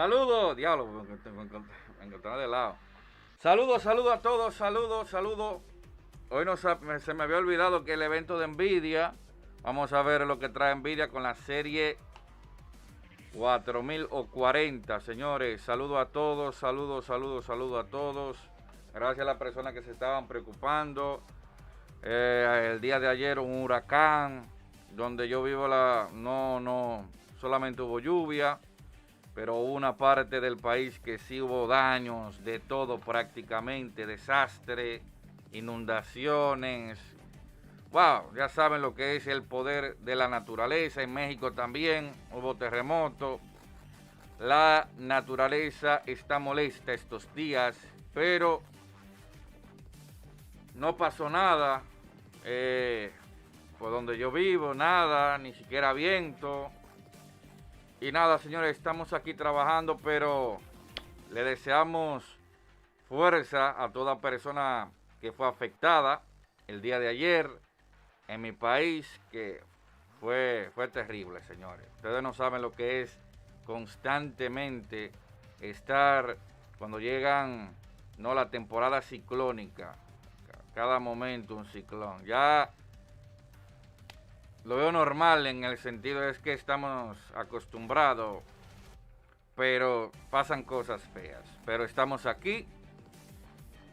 Saludos, diablo, me encontré de lado. Saludos a todos, saludos. Hoy se me había olvidado que el evento de Nvidia, vamos a ver lo que trae Nvidia con la serie 4040, señores. Saludos a todos, saludos a todos. Gracias a las personas que se estaban preocupando. El día de ayer un huracán, donde yo vivo no solamente hubo lluvia, pero hubo una parte del país que sí hubo daños, de todo prácticamente, desastre, inundaciones. Wow, ya saben lo que es el poder de la naturaleza. En México también hubo terremoto. La naturaleza está molesta estos días, pero no pasó nada. Por donde yo vivo, nada, ni siquiera viento. Y nada, señores, estamos aquí trabajando, pero le deseamos fuerza a toda persona que fue afectada el día de ayer en mi país, que fue terrible, señores. Ustedes no saben lo que es constantemente estar, cuando llegan, no, la temporada ciclónica, cada momento un ciclón. Ya lo veo normal, en el sentido es que estamos acostumbrados, pero pasan cosas feas. Pero estamos aquí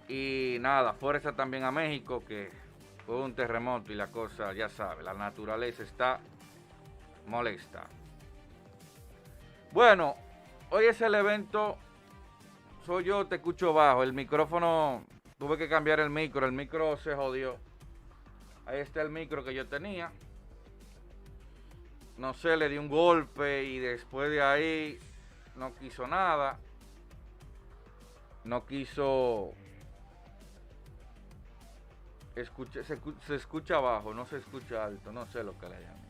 y nada, fuerza también a México, que fue un terremoto y la cosa, ya sabe, la naturaleza está molesta. Bueno, hoy es el evento, soy yo, te escucho bajo, el micrófono, tuve que cambiar el micro se jodió. Ahí está el micro que yo tenía. No sé, le di un golpe y después de ahí no quiso nada. No quiso escuchar, se escucha bajo, no se escucha alto, no sé lo que le llaman.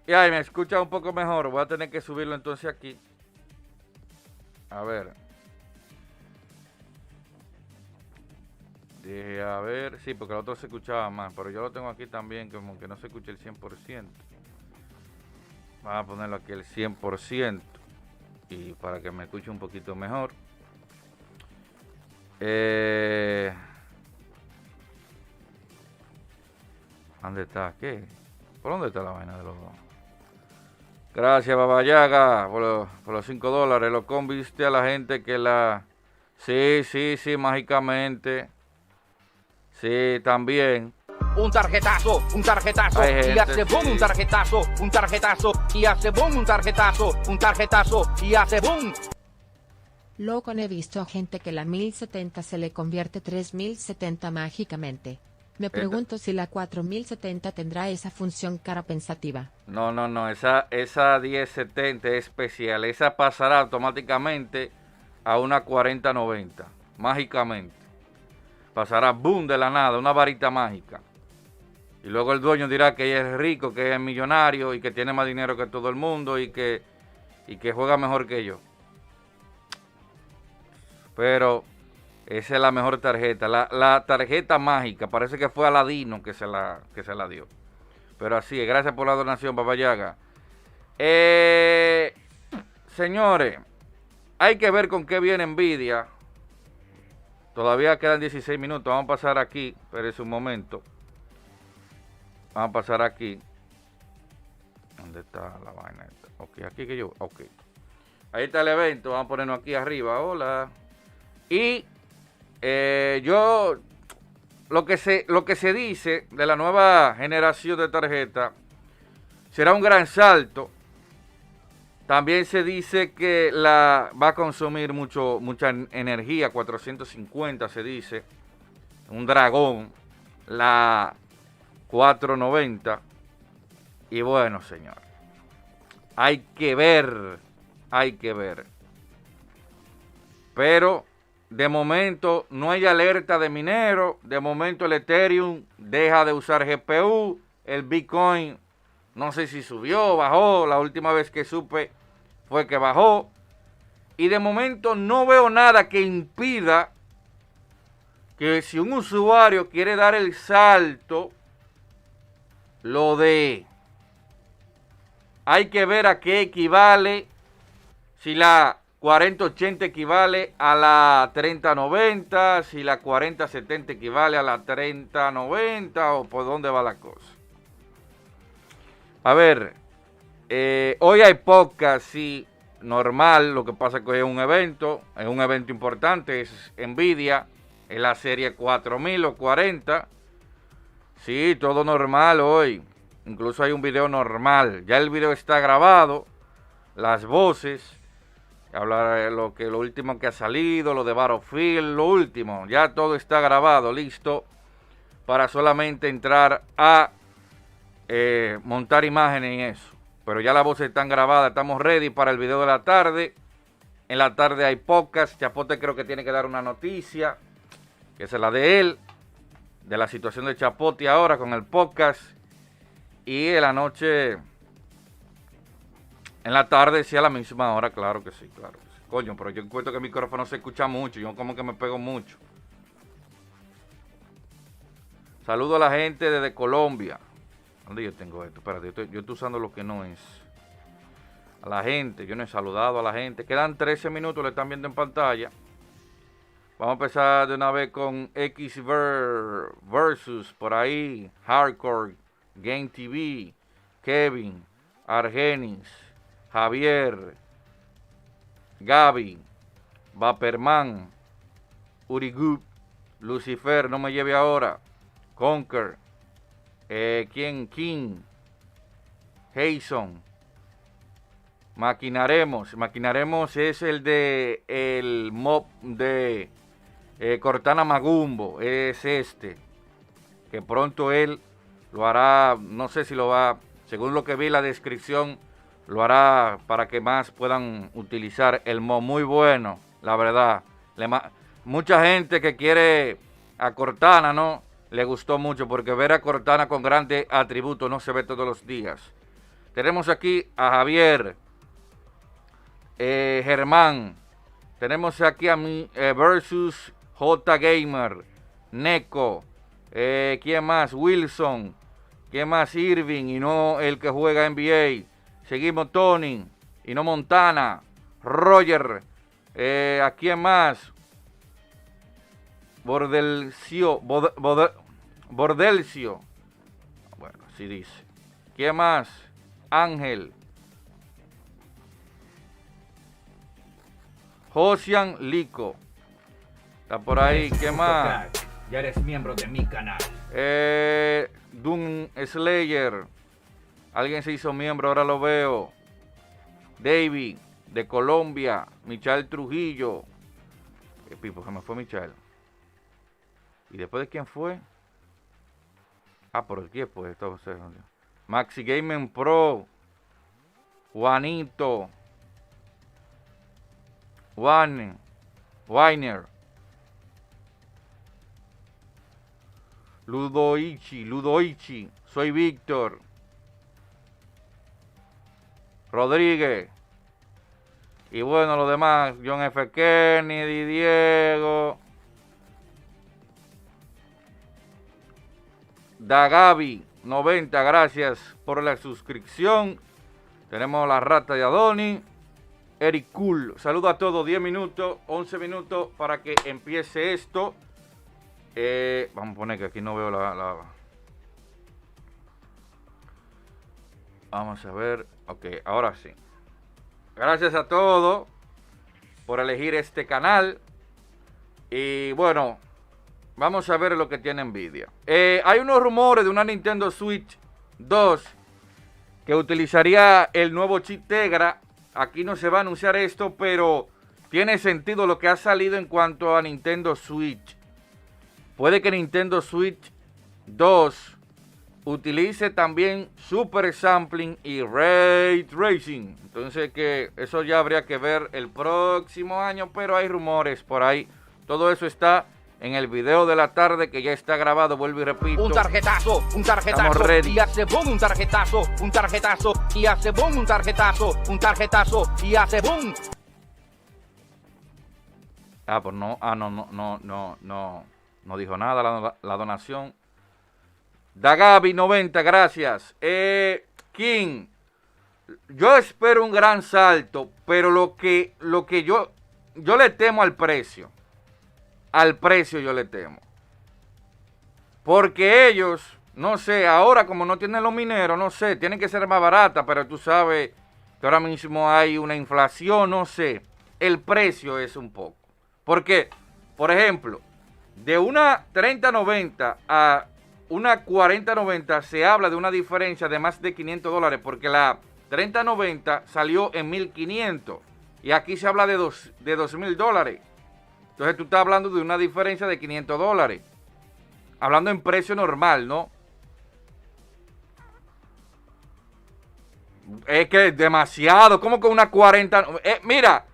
Y ahí me escucha un poco mejor, voy a tener que subirlo entonces aquí. A ver. Dije, a ver, sí, porque el otro se escuchaba más, pero yo lo tengo aquí también, como que no se escucha el 100%. Vamos a ponerlo aquí el 100%, y para que me escuche un poquito mejor. ¿Dónde está? ¿Qué? ¿Por dónde está la vaina de los dos? Gracias, Babayaga, por los $5. Lo conviste a la gente que la... Sí, mágicamente. Sí, también. Un tarjetazo, y hace boom, un tarjetazo, y hace boom, un tarjetazo, y hace boom. Loco, he visto a gente que la 1070 se le convierte 3070 mágicamente. Me pregunto si la 4070 tendrá esa función cara pensativa. No, esa 1070 es especial, esa pasará automáticamente a una 4090, mágicamente. Pasará boom de la nada, una varita mágica. Y luego el dueño dirá que es rico, que es millonario y que tiene más dinero que todo el mundo y que juega mejor que yo. Pero esa es la mejor tarjeta, la tarjeta mágica. Parece que fue Aladino que se la dio. Pero así es, gracias por la donación, Babayaga. Señores, hay que ver con qué viene Nvidia. Todavía quedan 16 minutos, vamos a pasar aquí, pero es un momento. Vamos a pasar aquí. ¿Dónde está la vaina? Ok, aquí que yo, ok. Ahí está el evento, vamos a ponernos aquí arriba, hola. Y yo, lo que se dice de la nueva generación de tarjeta, será un gran salto. También se dice que va a consumir mucha energía, 450 se dice, un dragón, la 490. Y bueno, señor, hay que ver. Pero de momento no hay alerta de minero, de momento el Ethereum deja de usar GPU, el Bitcoin no sé si subió, bajó, la última vez que supe fue que bajó. Y de momento no veo nada que impida que si un usuario quiere dar el salto, lo dé. Hay que ver a qué equivale si la 4080 equivale a la 3090, si la 4070 equivale a la 3090 o por dónde va la cosa. A ver, hoy hay podcast, sí, normal, lo que pasa es que es un evento importante, es Nvidia, es la serie 4000 o 40. Sí, todo normal hoy. Incluso hay un video normal. Ya el video está grabado. Las voces. Hablar lo último que ha salido. Lo de Battlefield. Lo último. Ya todo está grabado. Listo. Para solamente entrar a montar imágenes y eso. Pero ya las voces están grabadas. Estamos ready para el video de la tarde. En la tarde hay podcast. Chapote creo que tiene que dar una noticia. Que es la de él. De la situación de Chapote ahora con el podcast. Y en la noche, en la tarde, sí a la misma hora, claro que sí, claro. Coño, pero yo encuentro que el micrófono se escucha mucho, yo como que me pego mucho. Saludo a la gente desde Colombia. ¿Dónde yo tengo esto? Espérate, yo estoy usando lo que no es. A la gente, yo no he saludado a la gente. Quedan 13 minutos, lo están viendo en pantalla. Vamos a empezar de una vez con X versus por ahí, Hardcore, Game TV, Kevin, Argenis, Javier, Gaby, Vaperman, Urigup, Lucifer, no me lleve ahora, Conquer, King, Jason, Maquinaremos es el mob de Cortana Magumbo, es este, que pronto él lo hará, no sé si lo va, según lo que vi en la descripción, lo hará para que más puedan utilizar el mob, muy bueno, la verdad. Mucha gente que quiere a Cortana, ¿no? Le gustó mucho, porque ver a Cortana con grandes atributos no se ve todos los días. Tenemos aquí a Javier, Germán, tenemos aquí a mí, versus J Gamer, Neko, ¿quién más? Wilson, ¿quién más? Irving, y no el que juega NBA. Seguimos Tony, y no Montana, Roger, ¿a quién más? Bordelcio, bueno, así dice. ¿Quién más? Ángel, Josian Lico. Está por ahí, ¿qué más? Ya eres miembro de mi canal. Doom Slayer. Alguien se hizo miembro, ahora lo veo. David, de Colombia. Michael Trujillo. ¿Qué pipo? Se me fue Michael. ¿Y después de quién fue? Ah, por aquí después. Maxi Gaming Pro. Juanito. Weiner. Ludoichi, soy Víctor. Rodríguez. Y bueno, los demás, John F. Kennedy, Diego. Dagabi, 90, gracias por la suscripción. Tenemos la rata de Adoni. Eric Cool, saludo a todos, 10 minutos, 11 minutos para que empiece esto. Vamos a poner que aquí no veo Vamos a ver, ok, ahora sí. Gracias a todos por elegir este canal. Y bueno, vamos a ver lo que tiene Nvidia. Hay unos rumores de una Nintendo Switch 2 que utilizaría el nuevo chip Tegra. Aquí no se va a anunciar esto, pero tiene sentido lo que ha salido en cuanto a Nintendo Switch. Puede que Nintendo Switch 2 utilice también Super Sampling y Ray Tracing. Entonces que eso ya habría que ver el próximo año, pero hay rumores por ahí. Todo eso está en el video de la tarde que ya está grabado, vuelvo y repito. Un tarjetazo, y hace boom, un tarjetazo, y hace boom, un tarjetazo, y hace boom. Pues no dijo nada la donación. Dagabi 90, gracias. King, yo espero un gran salto, pero lo que yo le temo al precio. Al precio yo le temo. Porque ellos, no sé, ahora como no tienen los mineros, no sé, tienen que ser más baratas, pero tú sabes que ahora mismo hay una inflación, no sé, el precio es un poco. Porque, por ejemplo, de una 3090 a una 4090 se habla de una diferencia de más de $500, porque la 3090 salió en 1500 y aquí se habla de $2000. Entonces tú estás hablando de una diferencia de $500. Hablando en precio normal, ¿no? Es que es demasiado. ¿Cómo que una 40? Mira,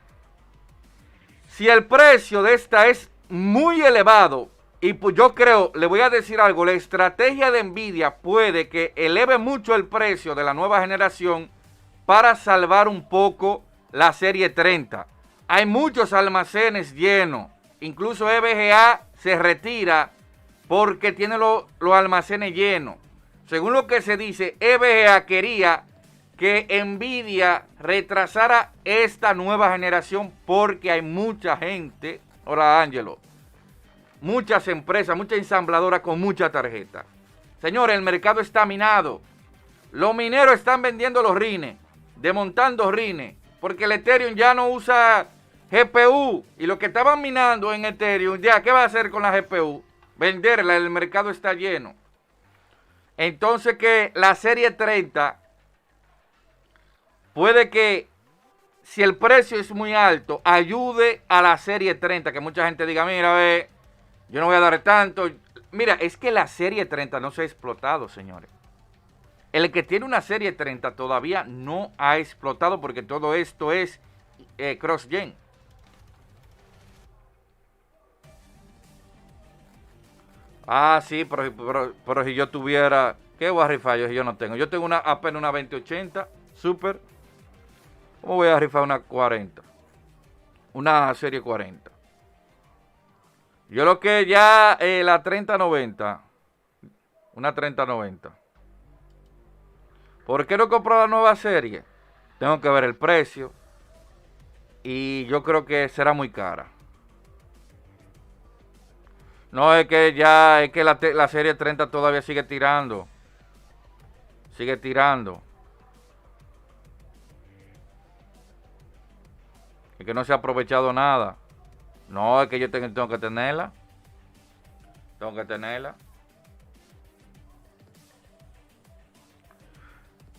si el precio de esta es muy elevado, y pues yo creo, le voy a decir algo, la estrategia de Nvidia puede que eleve mucho el precio de la nueva generación para salvar un poco la serie 30. Hay muchos almacenes llenos. Incluso EVGA se retira porque tiene los almacenes llenos. Según lo que se dice, EVGA quería que Nvidia retrasara esta nueva generación porque hay mucha gente, hola Ángelo, muchas empresas, muchas ensambladoras con mucha tarjeta. Señores, el mercado está minado. Los mineros están vendiendo los rines, desmontando rines, porque el Ethereum ya no usa GPU. Y lo que estaban minando en Ethereum, ya, ¿qué va a hacer con la GPU? Venderla, el mercado está lleno. Entonces que la serie 30, puede que, si el precio es muy alto, ayude a la serie 30, que mucha gente diga, mira, ve, yo no voy a dar tanto. Mira, es que la serie 30 no se ha explotado, señores. El que tiene una serie 30 todavía no ha explotado porque todo esto es cross-gen. Ah, sí, pero si yo tuviera... ¿Qué voy a rifar yo si yo no tengo? Yo tengo apenas una 2080 Super. ¿Cómo voy a rifar una 40? Una serie 40. Yo lo que ya la 3090. Una 3090. ¿Por qué no compro la nueva serie? Tengo que ver el precio. Y yo creo que será muy cara. No, es que ya, es que la serie 30 todavía sigue tirando. Sigue tirando. Es que no se ha aprovechado nada. No, es que yo tengo que tenerla. Tengo que tenerla.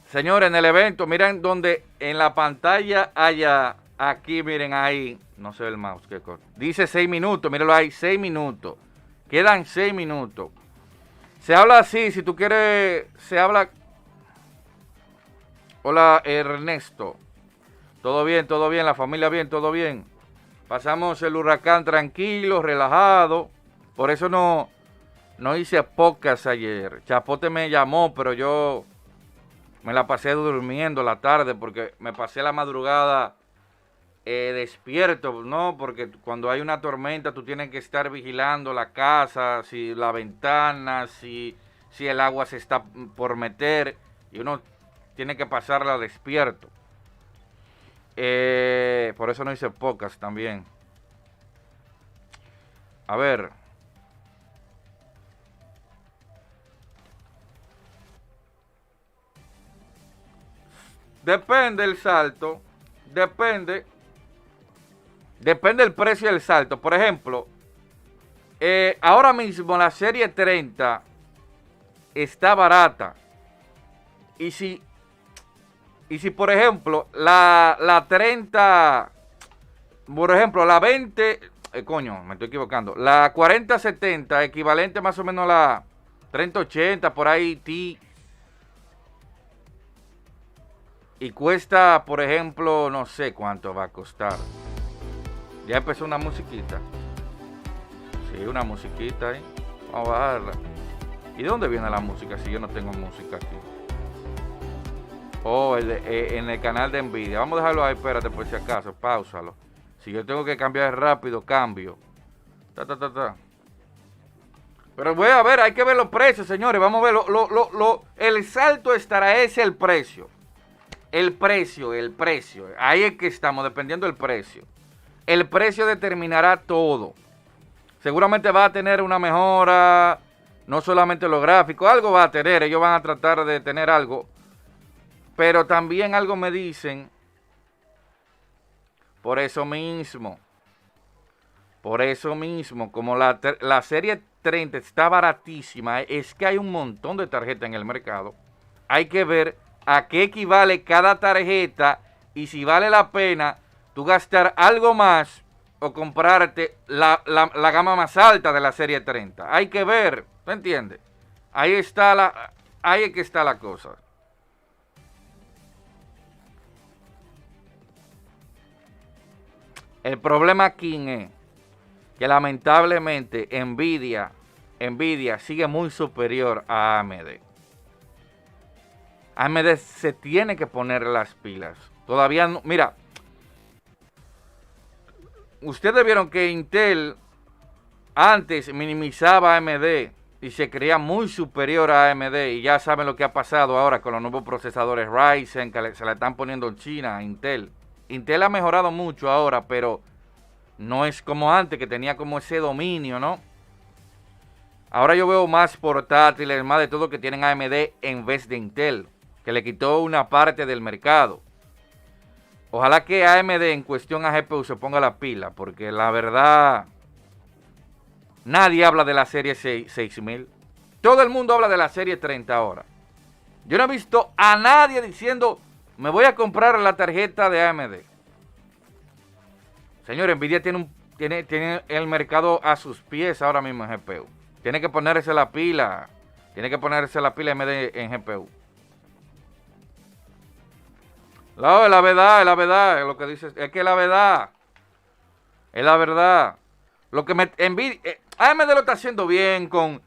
Señores, en el evento, miren donde en la pantalla haya, aquí miren ahí, no se ve el mouse, qué cosa. Dice 6 minutos, mírenlo ahí, 6 minutos. Quedan 6 minutos. Se habla así, si tú quieres, se habla. Hola Ernesto. Todo bien, la familia bien, todo bien. Pasamos el huracán tranquilo, relajado. Por eso no hice podcast ayer. Chapote me llamó, pero yo me la pasé durmiendo la tarde porque me pasé la madrugada despierto, ¿no? Porque cuando hay una tormenta tú tienes que estar vigilando la casa, si la ventana, si el agua se está por meter y uno tiene que pasarla despierto. Por eso no hice podcast también. A ver. Depende el salto. Depende el precio del salto. Por ejemplo, ahora mismo la serie 30 está barata. Y si por ejemplo la 30, por ejemplo la 20, me estoy equivocando, la 4070 equivalente más o menos a la 3080 por ahí y cuesta, por ejemplo, no sé cuánto va a costar. Ya empezó una musiquita. Sí, una musiquita ahí. Vamos a bajarla. ¿Y de dónde viene la música si yo no tengo música aquí? Oh, en el canal de Nvidia. Vamos a dejarlo ahí, espérate por si acaso. Páusalo. Si yo tengo que cambiar rápido, cambio. Pero voy a ver, hay que ver los precios, señores. Vamos a ver. El salto estará, ese el precio. el precio. Ahí es que estamos, dependiendo del precio. El precio determinará todo. Seguramente va a tener una mejora, no solamente lo gráfico, algo va a tener, ellos van a tratar de tener algo. Pero también algo me dicen, por eso mismo, como la serie 30 está baratísima, es que hay un montón de tarjetas en el mercado. Hay que ver a qué equivale cada tarjeta y si vale la pena tú gastar algo más o comprarte la gama más alta de la serie 30. Hay que ver, ¿tú entiendes? Ahí es que está la cosa. El problema aquí es que lamentablemente Nvidia sigue muy superior a AMD. AMD se tiene que poner las pilas. Todavía no, mira, ustedes vieron que Intel antes minimizaba a AMD y se creía muy superior a AMD y ya saben lo que ha pasado ahora con los nuevos procesadores Ryzen que se le están poniendo en China a Intel. Intel ha mejorado mucho ahora, pero no es como antes, que tenía como ese dominio, ¿no? Ahora yo veo más portátiles, más de todo que tienen AMD en vez de Intel, que le quitó una parte del mercado. Ojalá que AMD en cuestión a GPU se ponga la pila, porque la verdad, nadie habla de la serie 6000. Todo el mundo habla de la serie 30 ahora. Yo no he visto a nadie diciendo, me voy a comprar la tarjeta de AMD. Señor, Nvidia tiene el mercado a sus pies ahora mismo en GPU. Tiene que ponerse la pila. Tiene que ponerse la pila AMD en GPU. No, es la verdad, lo que dices, es que es la verdad. Es la verdad. Lo que AMD lo está haciendo bien con,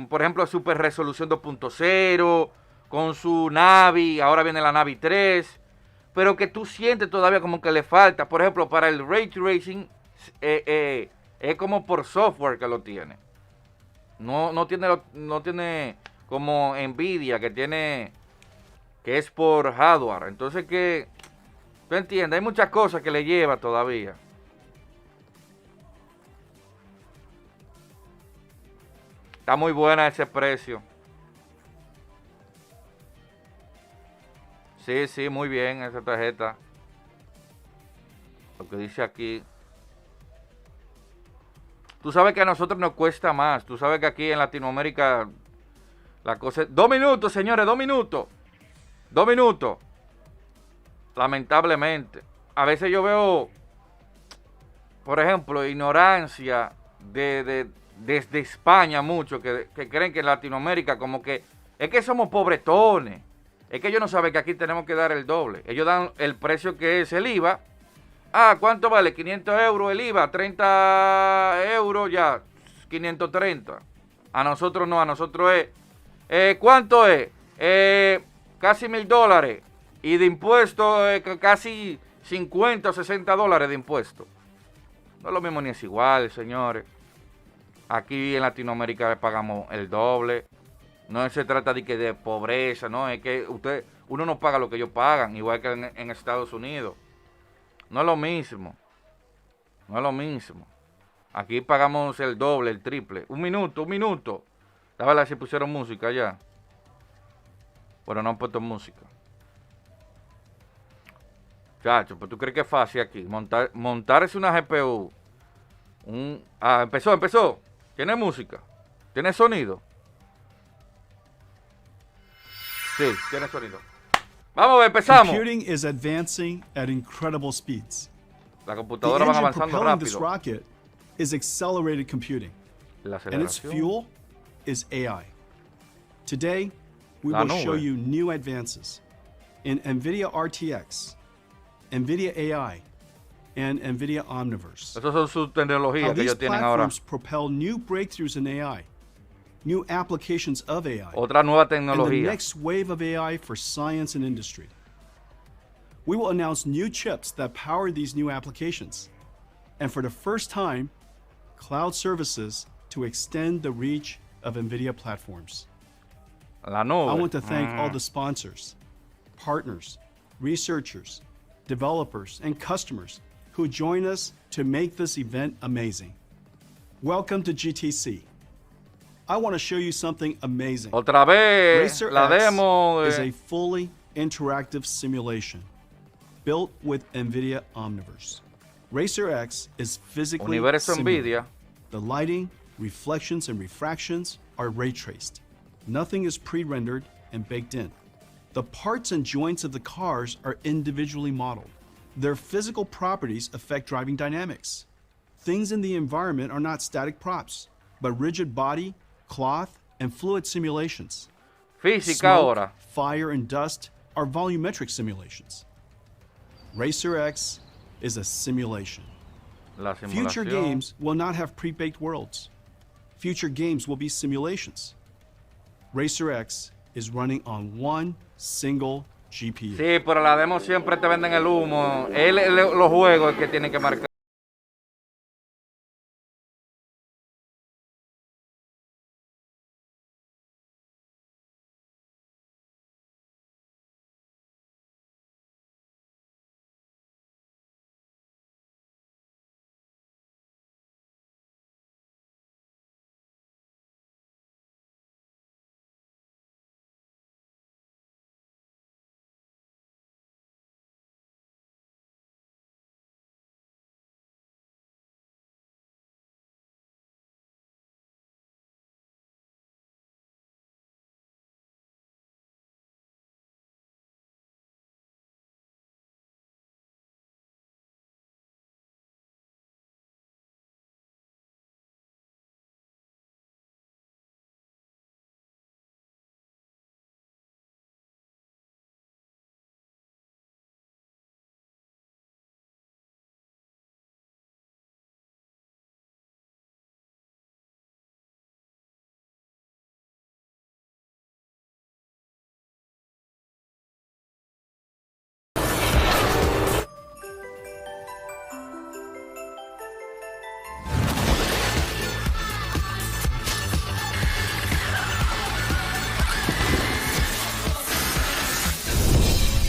por ejemplo, Super Resolución 2.0, con su Navi, ahora viene la Navi 3, pero que tú sientes todavía como que le falta. Por ejemplo, para el Ray Tracing, es como por software que lo tiene. No tiene como Nvidia, que es por hardware. Entonces que, tú entiendes, hay muchas cosas que le lleva todavía. Está muy buena ese precio. Sí, muy bien esa tarjeta. Lo que dice aquí. Tú sabes que a nosotros nos cuesta más. Tú sabes que aquí en Latinoamérica la cosa es... 2 minutos, señores, 2 minutos. 2 minutos. Lamentablemente. A veces yo veo, por ejemplo, ignorancia desde España mucho, que creen que en Latinoamérica como que es que somos pobretones. Es que ellos no saben que aquí tenemos que dar el doble. Ellos dan el precio que es el IVA. Ah, ¿cuánto vale? 500 euros el IVA, 30 euros ya, 530. A nosotros no, a nosotros es, ¿cuánto es? Casi $1,000. Y de impuestos, casi 50 o 60 dólares de impuestos. No es lo mismo ni es igual, señores. Aquí en Latinoamérica pagamos el doble. No se trata de pobreza, no, es que uno no paga lo que ellos pagan, igual que en Estados Unidos. No es lo mismo. No es lo mismo. Aquí pagamos el doble, el triple. Un minuto. La verdad, si pusieron música ya. Bueno, no han puesto música. Chacho, pues tú crees que es fácil aquí. Montarse una GPU. Empezó. ¿Tiene música? ¿Tiene sonido? Sí, tiene sonido. Vamos a ver, empezamos. Computing is advancing at incredible speeds. La The computadora van engine avanzando propelling this rápido. rocket is accelerated computing, La and its aceleración. fuel is AI. Today, we La will show nube. you new advances in NVIDIA RTX, NVIDIA AI, and NVIDIA Omniverse. Esas son sus tecnologías How que these ellos tienen ahora. platforms propel new breakthroughs in AI, new applications of AI, Otra nueva and the tecnología. next wave of AI for science and industry. We will announce new chips that power these new applications, and for the first time, cloud services to extend the reach of NVIDIA platforms. La nube. I want to thank all the sponsors, partners, researchers, developers, and customers who join us to make this event amazing. Welcome to GTC. I want to show you something amazing. Otra vez, Racer la X demo. is a fully interactive simulation built with NVIDIA Omniverse. Racer X is physically Universo simulated. NVIDIA. The lighting, reflections, and refractions are ray traced. Nothing is pre-rendered and baked in. The parts and joints of the cars are individually modeled. Their physical properties affect driving dynamics. Things in the environment are not static props, but rigid body, cloth, and fluid simulations. Física Smoke, ahora. fire, and dust are volumetric simulations. Racer X is a simulation. La simulación. Future games will not have pre-baked worlds. Future games will be simulations. Racer X is running on one single GPU. Sí, pero la demo siempre te venden el humo. Los juegos que tienen que marcar.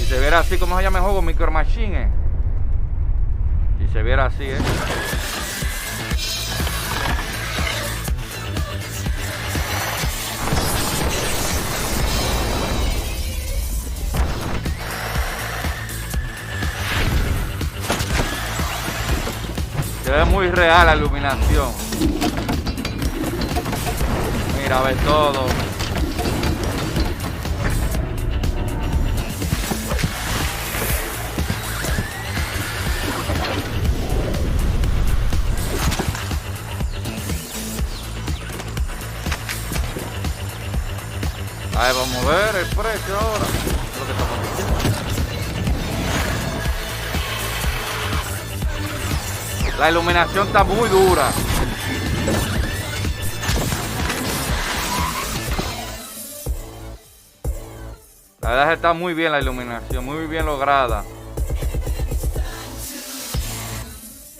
Se viera así, como se llama el juego, Micro Machine. Si se viera así, Se ve muy real la iluminación. Mira, ve todo. Ahí vamos a ver el precio ahora. Lo que estamos diciendo. La iluminación está muy dura. La verdad es que está muy bien la iluminación, muy bien lograda.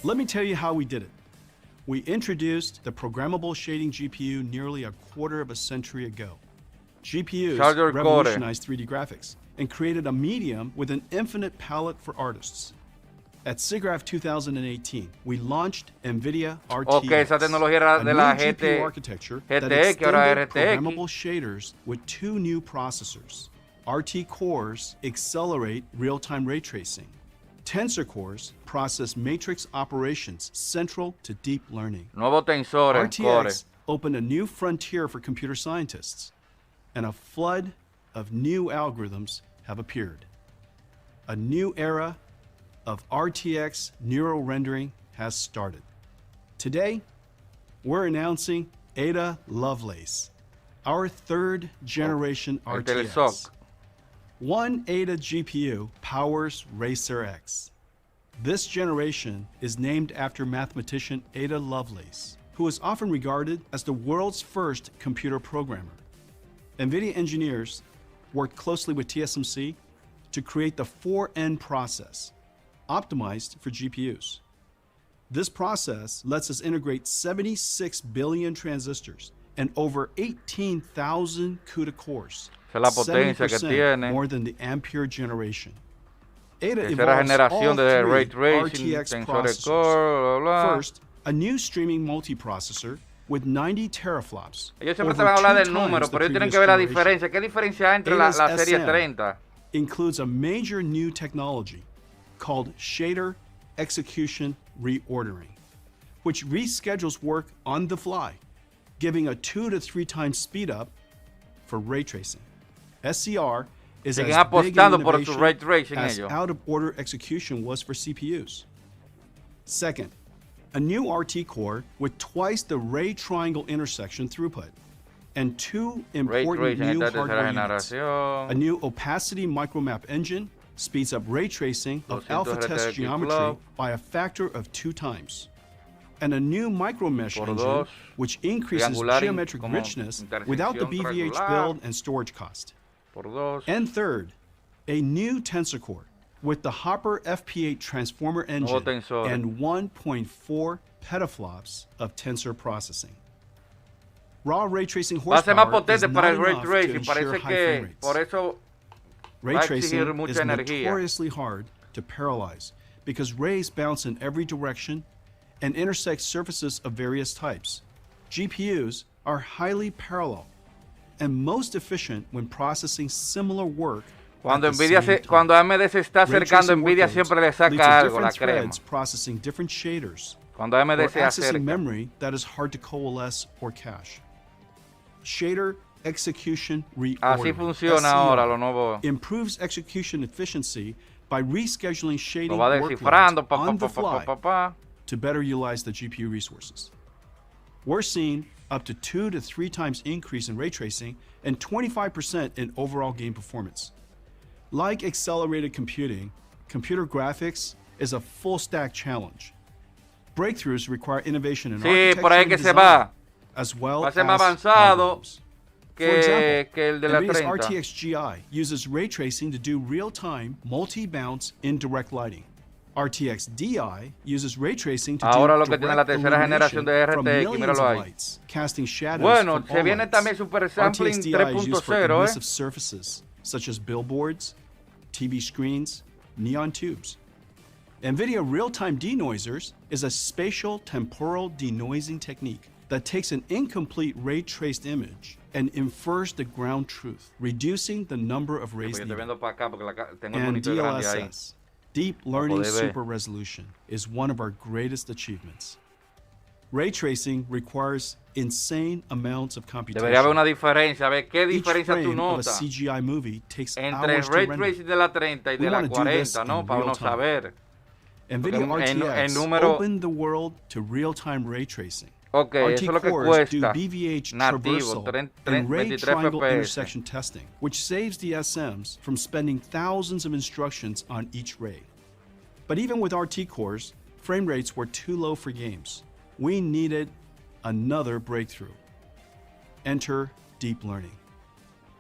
Let me tell you how we did it. We introduced the programmable shading GPU nearly a quarter of a century ago. GPUs revolutionized 3D graphics and created a medium with an infinite palette for artists. At SIGGRAPH 2018, we launched NVIDIA RTX, esa tecnología era de la GPU architecture that GTX, que ahora es extended RTX. programmable shaders with two new processors. RT cores accelerate real-time ray tracing. Tensor cores process matrix operations central to deep learning. Nuevos tensores, core. RTX opened a new frontier for computer scientists, and a flood of new algorithms have appeared. A new era of RTX neural rendering has started. Today, we're announcing Ada Lovelace, our third generation el RTX. telesoc. One Ada GPU powers Racer X. This generation is named after mathematician Ada Lovelace, who is often regarded as the world's first computer programmer. NVIDIA engineers worked closely with TSMC to create the 4N process, optimized for GPUs. This process lets us integrate 76 billion transistors and over 18,000 CUDA cores, Esa es la potencia que 70% tiene. more than the Ampere generation. Ada tercera evolves generación all de three Ray Tracing, RTX Tensor processors. Core, bla, bla. First, a new streaming multiprocessor with 90 teraflops. Ellos siempre te over van a hablar 2 del número, times the pero ellos tienen previous que ver la generation. diferencia. ¿Qué diferencia hay entre la Ada's serie SM 30? includes a major new technology called shader execution reordering, which reschedules work on the fly, giving a 2 to 3 times speed up for ray tracing. SCR is Siguen as big an apostando por su innovation ray tracing as ellos. out-of-order execution was for CPUs. Second, a new RT core with twice the ray triangle intersection throughput, and 2 Ray important tracing new esta tercera hardware units. A generación. new opacity micromap engine speeds up ray tracing of 200 alpha test RTX geometry Club. by a factor of 2 times. And a new micromesh Por engine, dos. which increases Triangular geometric como richness without the intersección BVH triangular. build and storage cost. Por 2. And third, a new tensor core with the Hopper FP8 transformer engine tensor. and 1.4 petaflops of tensor processing. Raw ray tracing Va a ser más horsepower is potente para not el ray enough to tracing. ensure Parece high frame que rates. por eso Ray va a tracing exigir mucha is energía. notoriously hard to parallelize because rays bounce in every direction and intersect surfaces of various types. GPUs are highly parallel and most efficient when processing similar work. Cuando at the Nvidia same time. cuando AMD se está Ray acercando, tracing Nvidia workloads siempre le lead saca to algo, la different crema. threads processing different shaders Cuando AMD or se accessing acerca. memory that is hard to coalesce or cache. Shader execution reordering Así funciona ahora lo SCR, nuevo. improves execution efficiency by rescheduling shading Lo va descifrando workloads on the fly pa. to better utilize the GPU resources. We're seeing up to 2 to 3 times increase in ray tracing and 25% in overall game performance. Like accelerated computing, computer graphics is a full stack challenge. Breakthroughs require innovation in Sí, architecture por ahí and que se design, va. as well Va a as ser más avanzado algorithms. For example, que el de la NVIDIA's 30. RTX GI uses ray tracing to do real-time multi-bounce indirect lighting. RTX DI uses ray tracing to Ahora do lo que tiene la direct tercera generación de illumination from RTX, millions míralo of ahí. lights, casting shadows Bueno, from se all viene lights. también Super Sampling RTX DI is used for 3.0, emissive surfaces such as billboards, TV screens, neon tubes. NVIDIA real-time denoisers is a spatial temporal denoising technique that takes an incomplete ray-traced image and infers the ground truth, reducing the number of rays Yo estoy needed. viendo para acá porque tengo el And monitor grande ahí. DLSS, Deep Learning poder ver. Super Resolution, is one of our greatest achievements. Ray tracing requires insane amounts of computation. Debería haber una diferencia, a ver qué Each diferencia tú frame of a notas CGI movie takes entre el hours to ray render. tracing de la 30 y We de la wanna do this 40, ¿no? in Para real uno time. saber. NVIDIA Porque en RTX número- opened the world to real-time ray tracing. Ok, RT eso es lo que cores do cuesta. BVH Nativo, traversal and ray 23 triangle FPS. intersection testing, which saves the SMs from spending thousands of instructions on each ray. But even with RT cores, frame rates were too low for games. We needed another breakthrough. Enter deep learning.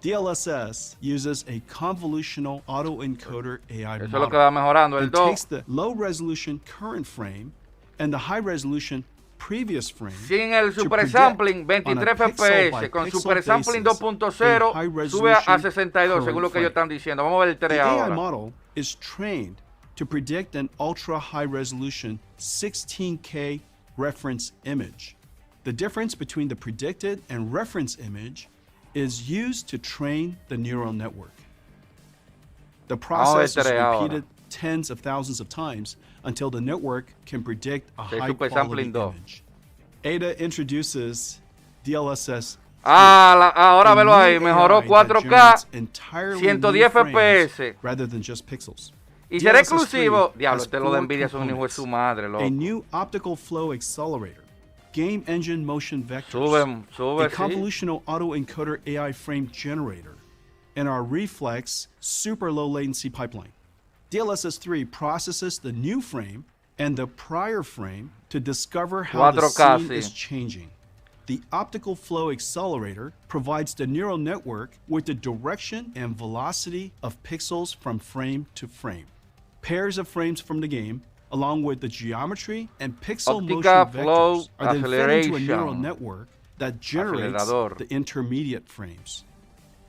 DLSS uses a convolutional autoencoder AI Eso es model lo que va mejorando. El and 2, takes the low resolution current frame and the high resolution previous frame sin el to Super predict Sampling, on a 23 pixel FPS, by con pixel Super Sampling basis 2.0 a high sube a resolution 62, según lo que ellos current están diciendo. Vamos a ver el 3 The AI ahora. model is trained to predict an ultra high resolution 16K reference image. The difference between the predicted and reference image is used to train the neural network. The process is tres ahora. repeated tens of thousands of times until the network can predict a Sí, high Super quality Sampling 2. image. Ada introduces DLSS. Ahora a velo new ahí, mejoró AI that 4K, generates entirely 110 new frames FPS. rather than just pixels. Y será DLSS 3 exclusivo. Diablo, has este lo de 4 Nvidia son un hijo de components. su madre, loco. A new optical flow accelerator, game engine motion vectors, Sube, a sí. convolutional autoencoder AI frame generator, and our reflex super low latency pipeline. DLSS 3 processes the new frame and the prior frame to discover how the 4K, scene sí. is changing. The optical flow accelerator provides the neural network with the direction and velocity of pixels from frame to frame. Pairs of frames from the game, along with the geometry and pixel motion Óptica, flow, vectors, are then fed into a neural acceleration. network that generates Acelerador. the intermediate frames.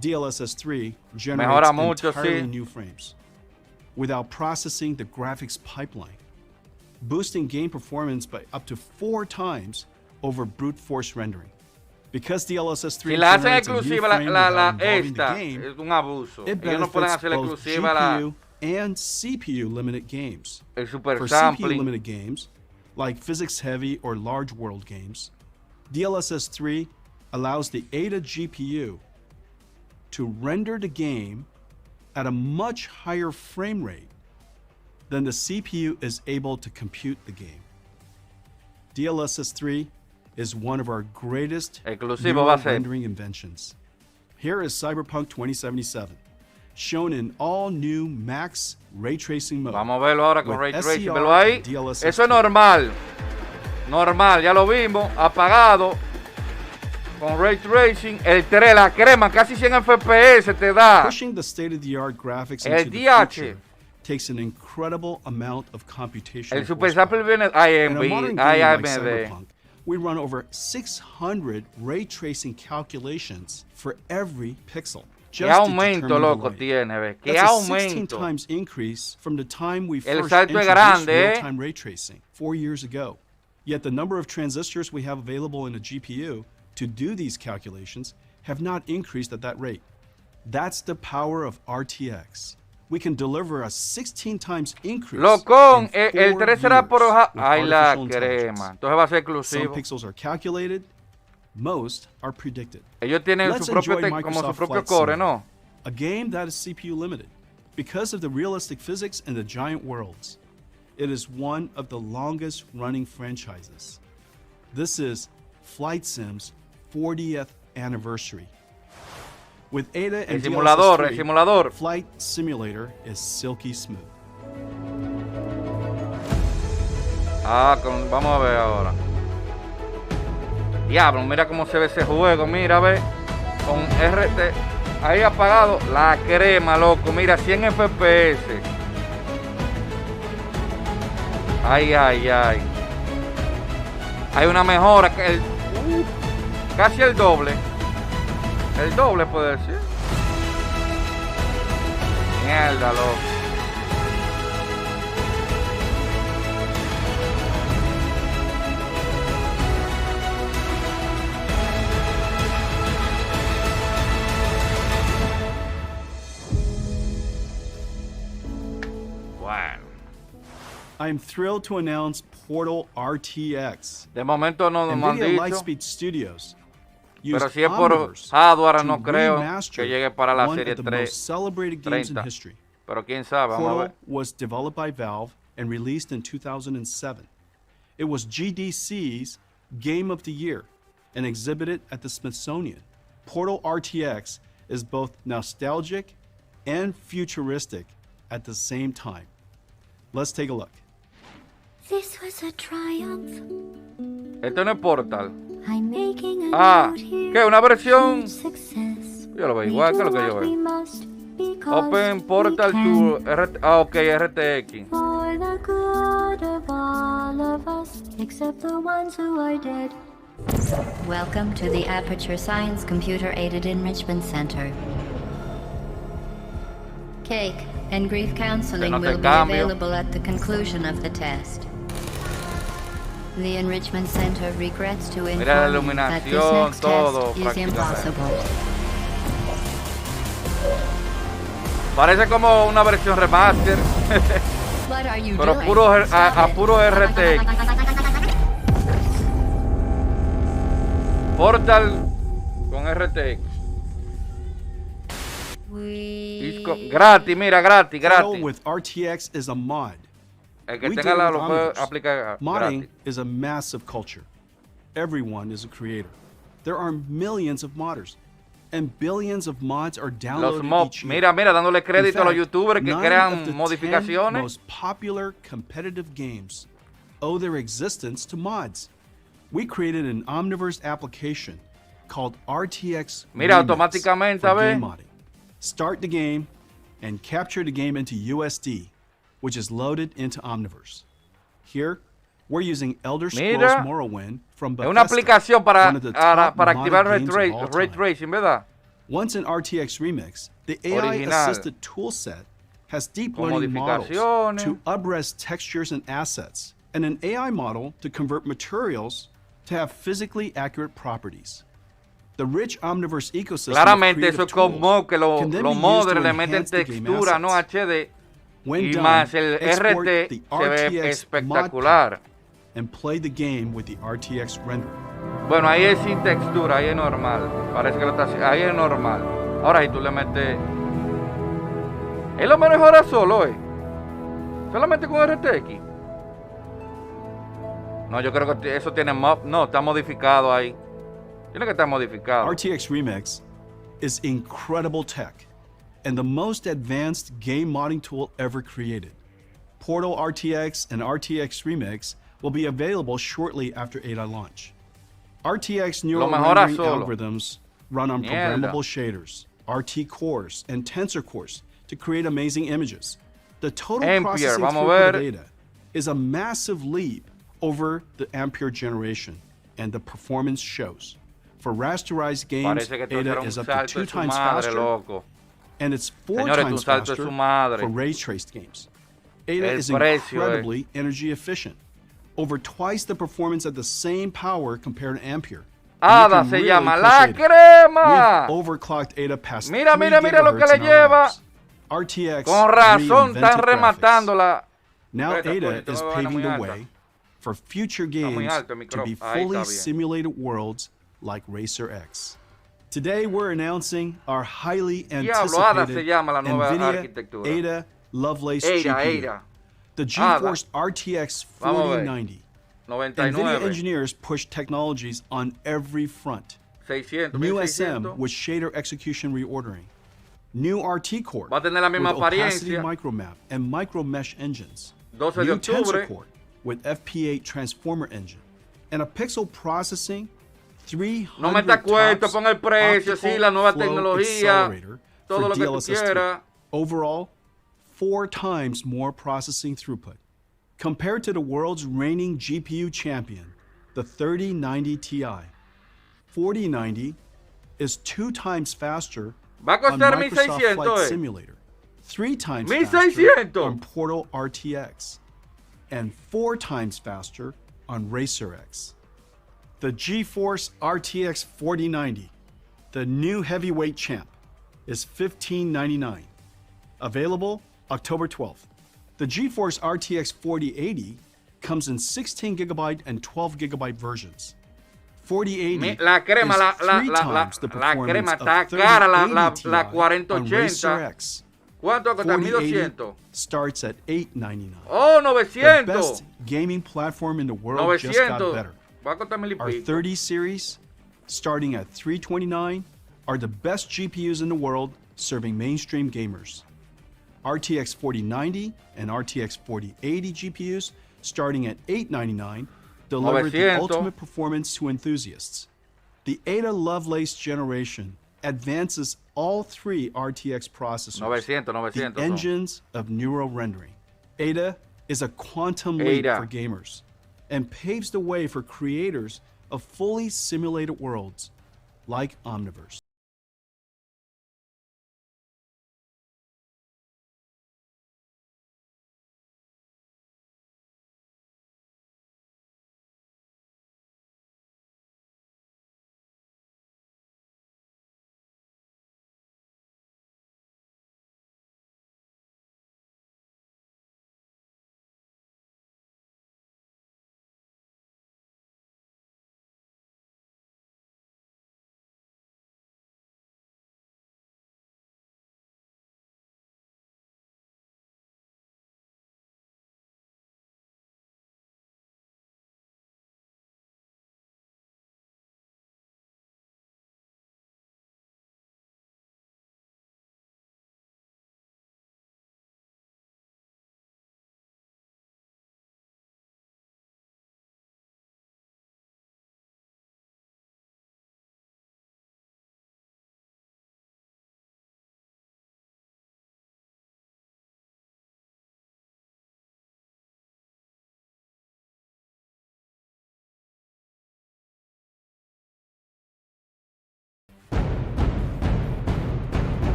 DLSS 3 Mejora generates mucho, entirely sí. new frames. without processing the graphics pipeline, boosting game performance by up to 4 times over brute force rendering. Because DLSS 3 si la hacen generates a new exclusiva frame without involving the esta, game, es un abuso. it Ellos no pueden benefits hacer both exclusiva la, GPU and CPU limited games. el super For CPU sampling. limited games, like physics heavy or large world games, DLSS 3 allows the Ada GPU to render the game at a much higher frame rate than the CPU is able to compute the game. DLSS 3 is one of our greatest Exclusivo va a ser. rendering inventions. Here is Cyberpunk 2077, shown in all new max ray tracing mode. Vamos a verlo ahora con with Ray Tracing. SCR Velo ahí. and DLSS Eso es 2. normal. Normal, ya lo vimos. Apagado. Con Ray Tracing. El 3, la crema, casi 100 FPS te da. Pushing the state-of-the-art graphics El into the DH. future takes an incredible amount of computational El Super horsepower. Sample viene In a modern game like AMD. Cyberpunk, we run over 600 ray tracing calculations for every pixel. Qué Just to aumento, determine the loco, light. tiene, ve. Qué That's a 16 aumento. times increase from the time we El first salto es introduced grande, real-time ray tracing 4 years ago. Yet the number of transistors we have available in a GPU to do these calculations have not increased at that rate. That's the power of RTX. We can deliver a 16 times increase. Locón, in el 4 3 será por years hoja. with Ay, la artificial intelligence. crema. Entonces va a ser Some exclusivo. pixels are calculated, most are predicted. Ellos tienen Let's su propio, enjoy como su Microsoft propio Flight core, Sim, ¿no? a game that is CPU limited because of the realistic physics and the giant worlds. It is one of the longest running franchises. This is Flight Sim's 40th anniversary. With Ada and simulador, DLSS 3, el simulador. Flight Simulator is silky smooth. Vamos a ver ahora. Diablo, mira cómo se ve ese juego, mira, ve. Con RT. Ahí apagado. La crema, loco. Mira, 100 FPS. Ay, ay, ay. Hay una mejora. Casi el doble. El doble puede decir. Mierda, loco. Bueno. I am thrilled to announce Portal RTX. De momento no nos han NVIDIA dicho. Lightspeed Studios Pero used si es por Omniverse hardware to no creo remaster que llegue para la one serie of the 3. most celebrated games in 30. history. Pero quién sabe, vamos a Portal ver. was developed by Valve and released in 2007. It was GDC's Game of the Year and exhibited at the Smithsonian. Portal RTX is both nostalgic and futuristic at the same time. Let's take a look. This was a triumph. Esto no es Portal. I'm making a note here. ¿Qué? ¿Una versión? Success. Yo lo veo We igual que do lo que yo what we veo. must because Open Portal we can. to RTX. For the good of all of us, except the ones who are dead. Welcome to the Aperture Science Computer Aided Enrichment Center. Cake and grief counseling Que no te will be cambio. available at the conclusion of the test. The Enrichment Center regrets to Mira la inform you that this iluminación, next todo, test is prácticamente. impossible. Parece como una versión remaster, What are you pero doing? a Stop it. puro RTX. Portal con RTX. Gratis, mira, gratis, Portal gratis. with RTX is a mod. El que We tenga did it la with lo puede Omniverse. aplicar Modding gratis. is a massive culture. Everyone is a creator. There are millions of modders, and billions of mods are Los downloaded mobs, each year. mira, dándole crédito In a los fact, youtubers que 9 crean of the 10 modificaciones. most popular competitive games owe their existence to mods. We created an Omniverse application called RTX Mira, Remix automáticamente, for a ver. game modding. Start the game and capture the game into USD, which is loaded into Omniverse. Here, we're using Elder Scrolls Mira. Morrowind from Es Bethesda, una aplicación para one of the top activar modded games of all Ray time. Tracing, ¿verdad? Once in RTX Remix, the AI-assisted toolset has deep con learning models modificaciones. to upres textures and assets, and an AI model to convert materials to have physically accurate properties. The rich Omniverse ecosystem Claramente of eso es creative como tools que can then los be used modders to le meten enhance the game textura, no assets. HD, When y done, más el export RT the se ve RTX mod espectacular. pack and play the game with the RTX render. Bueno, ahí es sin textura, ahí es normal. Parece que lo está haciendo, ahí es normal. Ahora si tú le metes... Él lo mejora solo, solamente con RTX. No, yo creo que eso tiene no, está modificado ahí. Tiene que estar modificado. RTX Remix is incredible tech and the most advanced game modding tool ever created. Portal RTX and RTX Remix will be available shortly after Ada launch. RTX neural rendering algorithms run on programmable shaders, RT cores, and tensor cores to create amazing images. The total processing throughput of Ada is a massive leap over the Ampere generation, and the performance shows. For rasterized games, Ada is up to 2 times faster, and it's 4 times faster for ray-traced games. Ada is incredibly energy efficient, over twice the performance at the same power compared to Ampere. Ada se llama la crema. We've overclocked Ada past 3 mira lo que le lleva. RTX Con razón están rematándola. Now Ada is paving the way for future games to be fully simulated worlds like Racer X. Today we're announcing our highly anticipated NVIDIA Ada Lovelace GPU, the GeForce RTX 4090. NVIDIA engineers push technologies on every front. New SM with shader execution reordering. New RT core with opacity micromap and micro mesh engines. New tensor core with FP8 transformer engine. And a pixel processing 300 no me está cuento, TOPS pon el precio, sí, la nueva flow tecnología, accelerator todo for lo que tú DLSS 3. quieras. Overall, 4 times more processing throughput. Compared to the world's reigning GPU champion, the 3090 Ti, 4090 is 2 times faster Va a on costar Microsoft 1.600, Flight Simulator, 3 times 1.600 faster on Portal RTX, and 4 times faster on Racer X. The GeForce RTX 4090, the new heavyweight champ, is $1599. Available October 12th. The GeForce RTX 4080 comes in 16GB and 12GB versions. 4080 la crema, is la 3 times the crema performance está of cara, 3080 la Ti on 4080. Racer X. ¿Cuánto cuesta? 4080 1.200. starts at $899. Oh, The 900. best gaming platform in the world just got 900. better. Va a costar 1.000 y Our pico. 30 series, starting at $329, are the best GPUs in the world serving mainstream gamers. RTX 4090 and RTX 4080 GPUs, starting at $899, deliver the 900. ultimate performance to enthusiasts. The Ada Lovelace generation advances all 3 RTX processors, 900 the engines of neural rendering. Ada is a quantum leap for gamers and paves the way for creators of fully simulated worlds like Omniverse.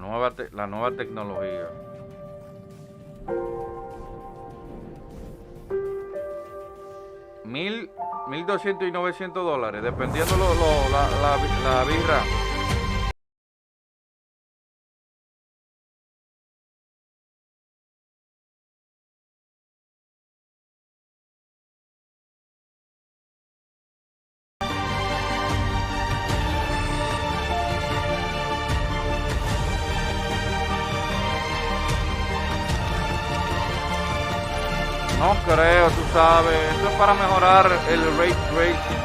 La nueva tecnología. $1,200 y $900, dependiendo la birra. No creo, tú sabes, eso es para mejorar el ray tracing.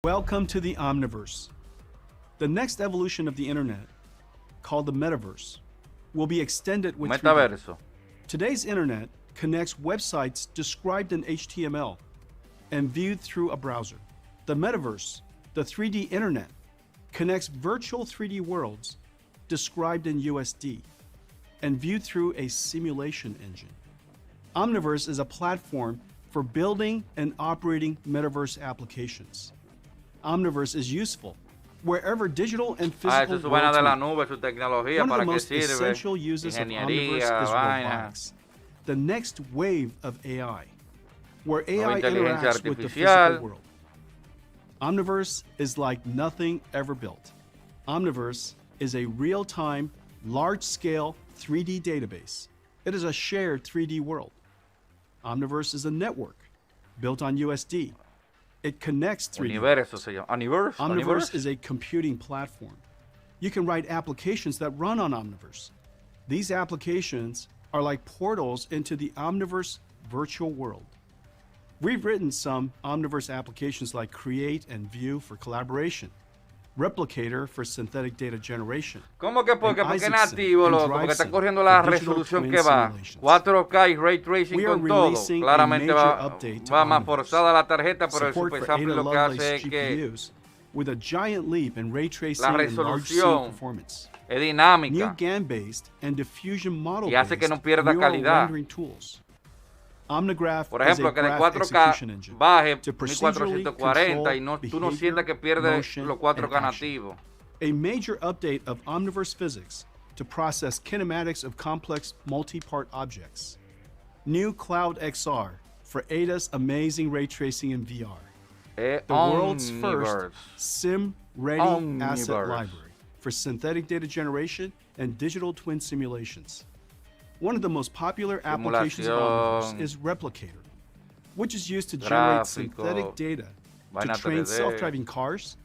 Welcome to the Omniverse. The next evolution of the internet, called the metaverse, will be extended with 3D. Metaverso. Today's internet connects websites described in HTML and viewed through a browser. The metaverse, the 3D internet, connects virtual 3D worlds described in USD and viewed through a simulation engine. Omniverse is a platform for building and operating metaverse applications. Omniverse is useful wherever digital and physical Eso es su vaina de la meet. nube, su tecnología, One of para the qué most sirve, essential uses of Omniverse ingeniería, is vaina, robotics, the next wave of AI, where nueva AI inteligencia interacts with the artificial. physical world. Omniverse is like nothing ever built. Omniverse is a real-time, large-scale 3D database. It is a shared 3D world. Omniverse is a network built on USD. It connects 3D. Universo se llama. Omniverse is a computing platform. You can write applications that run on Omniverse. These applications are like portals into the Omniverse virtual world. We've written some Omniverse applications like Create and View for collaboration, Replicator for synthetic data generation. ¿Cómo que porque? and Porque es Isaacson nativo, and loco, porque está DriveSync corriendo la for digital resolución twin que va. simulations. 4K y Ray Tracing We are con todo. releasing a Claramente major va update to más Omniverse. forzada la tarjeta, pero el Support Super for Sample Ada lo que hace Lovelace es que GPUs with a giant leap in ray tracing la and large scale resolución performance. es New dinámica GAN-based and diffusion model y hace que no pierda neural calidad. rendering tools. Omnigraph Por is a ejemplo, que de graph 4K execution engine baje to procedurally 1440 y no, control tú no sientas que behavior, pierde motion, los 4K and action. nativos. A major update of Omniverse physics to process kinematics of complex multi-part objects. New Cloud XR for Ada's amazing ray tracing in VR. The world's first sim-ready asset Omniverse. library for synthetic data generation and digital twin simulations. One of the most popular applications of Omniverse is Replicator, which is used to generate Gráfico, synthetic data to vaina train 3D. self-driving cars,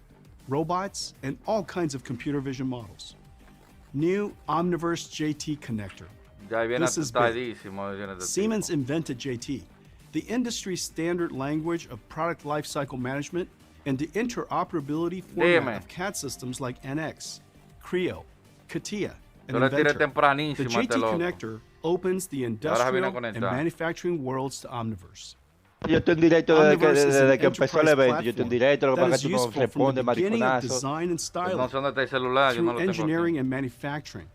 robots, and all kinds of computer vision models. New Omniverse JT connector. Ya viene This is big. atadísimo. Viene de Siemens tipo. invented JT, the industry standard language of product lifecycle management and the interoperability format Dime. of CAD systems like NX, Creo, CATIA, and Yo le tiré Inventor. The tempranísimo a este JT loco. connector opens the viene a industrial and conectar. manufacturing worlds to Omniverse. Yo estoy en directo Omniverse is an desde que empezó el enterprise evento. Yo estoy en platform directo, lo que that pasa is es que tú no useful from respondes, the beginning of mariconazo. design and No styling sé dónde está el celular, yo no through lo tengo engineering aquí. and manufacturing,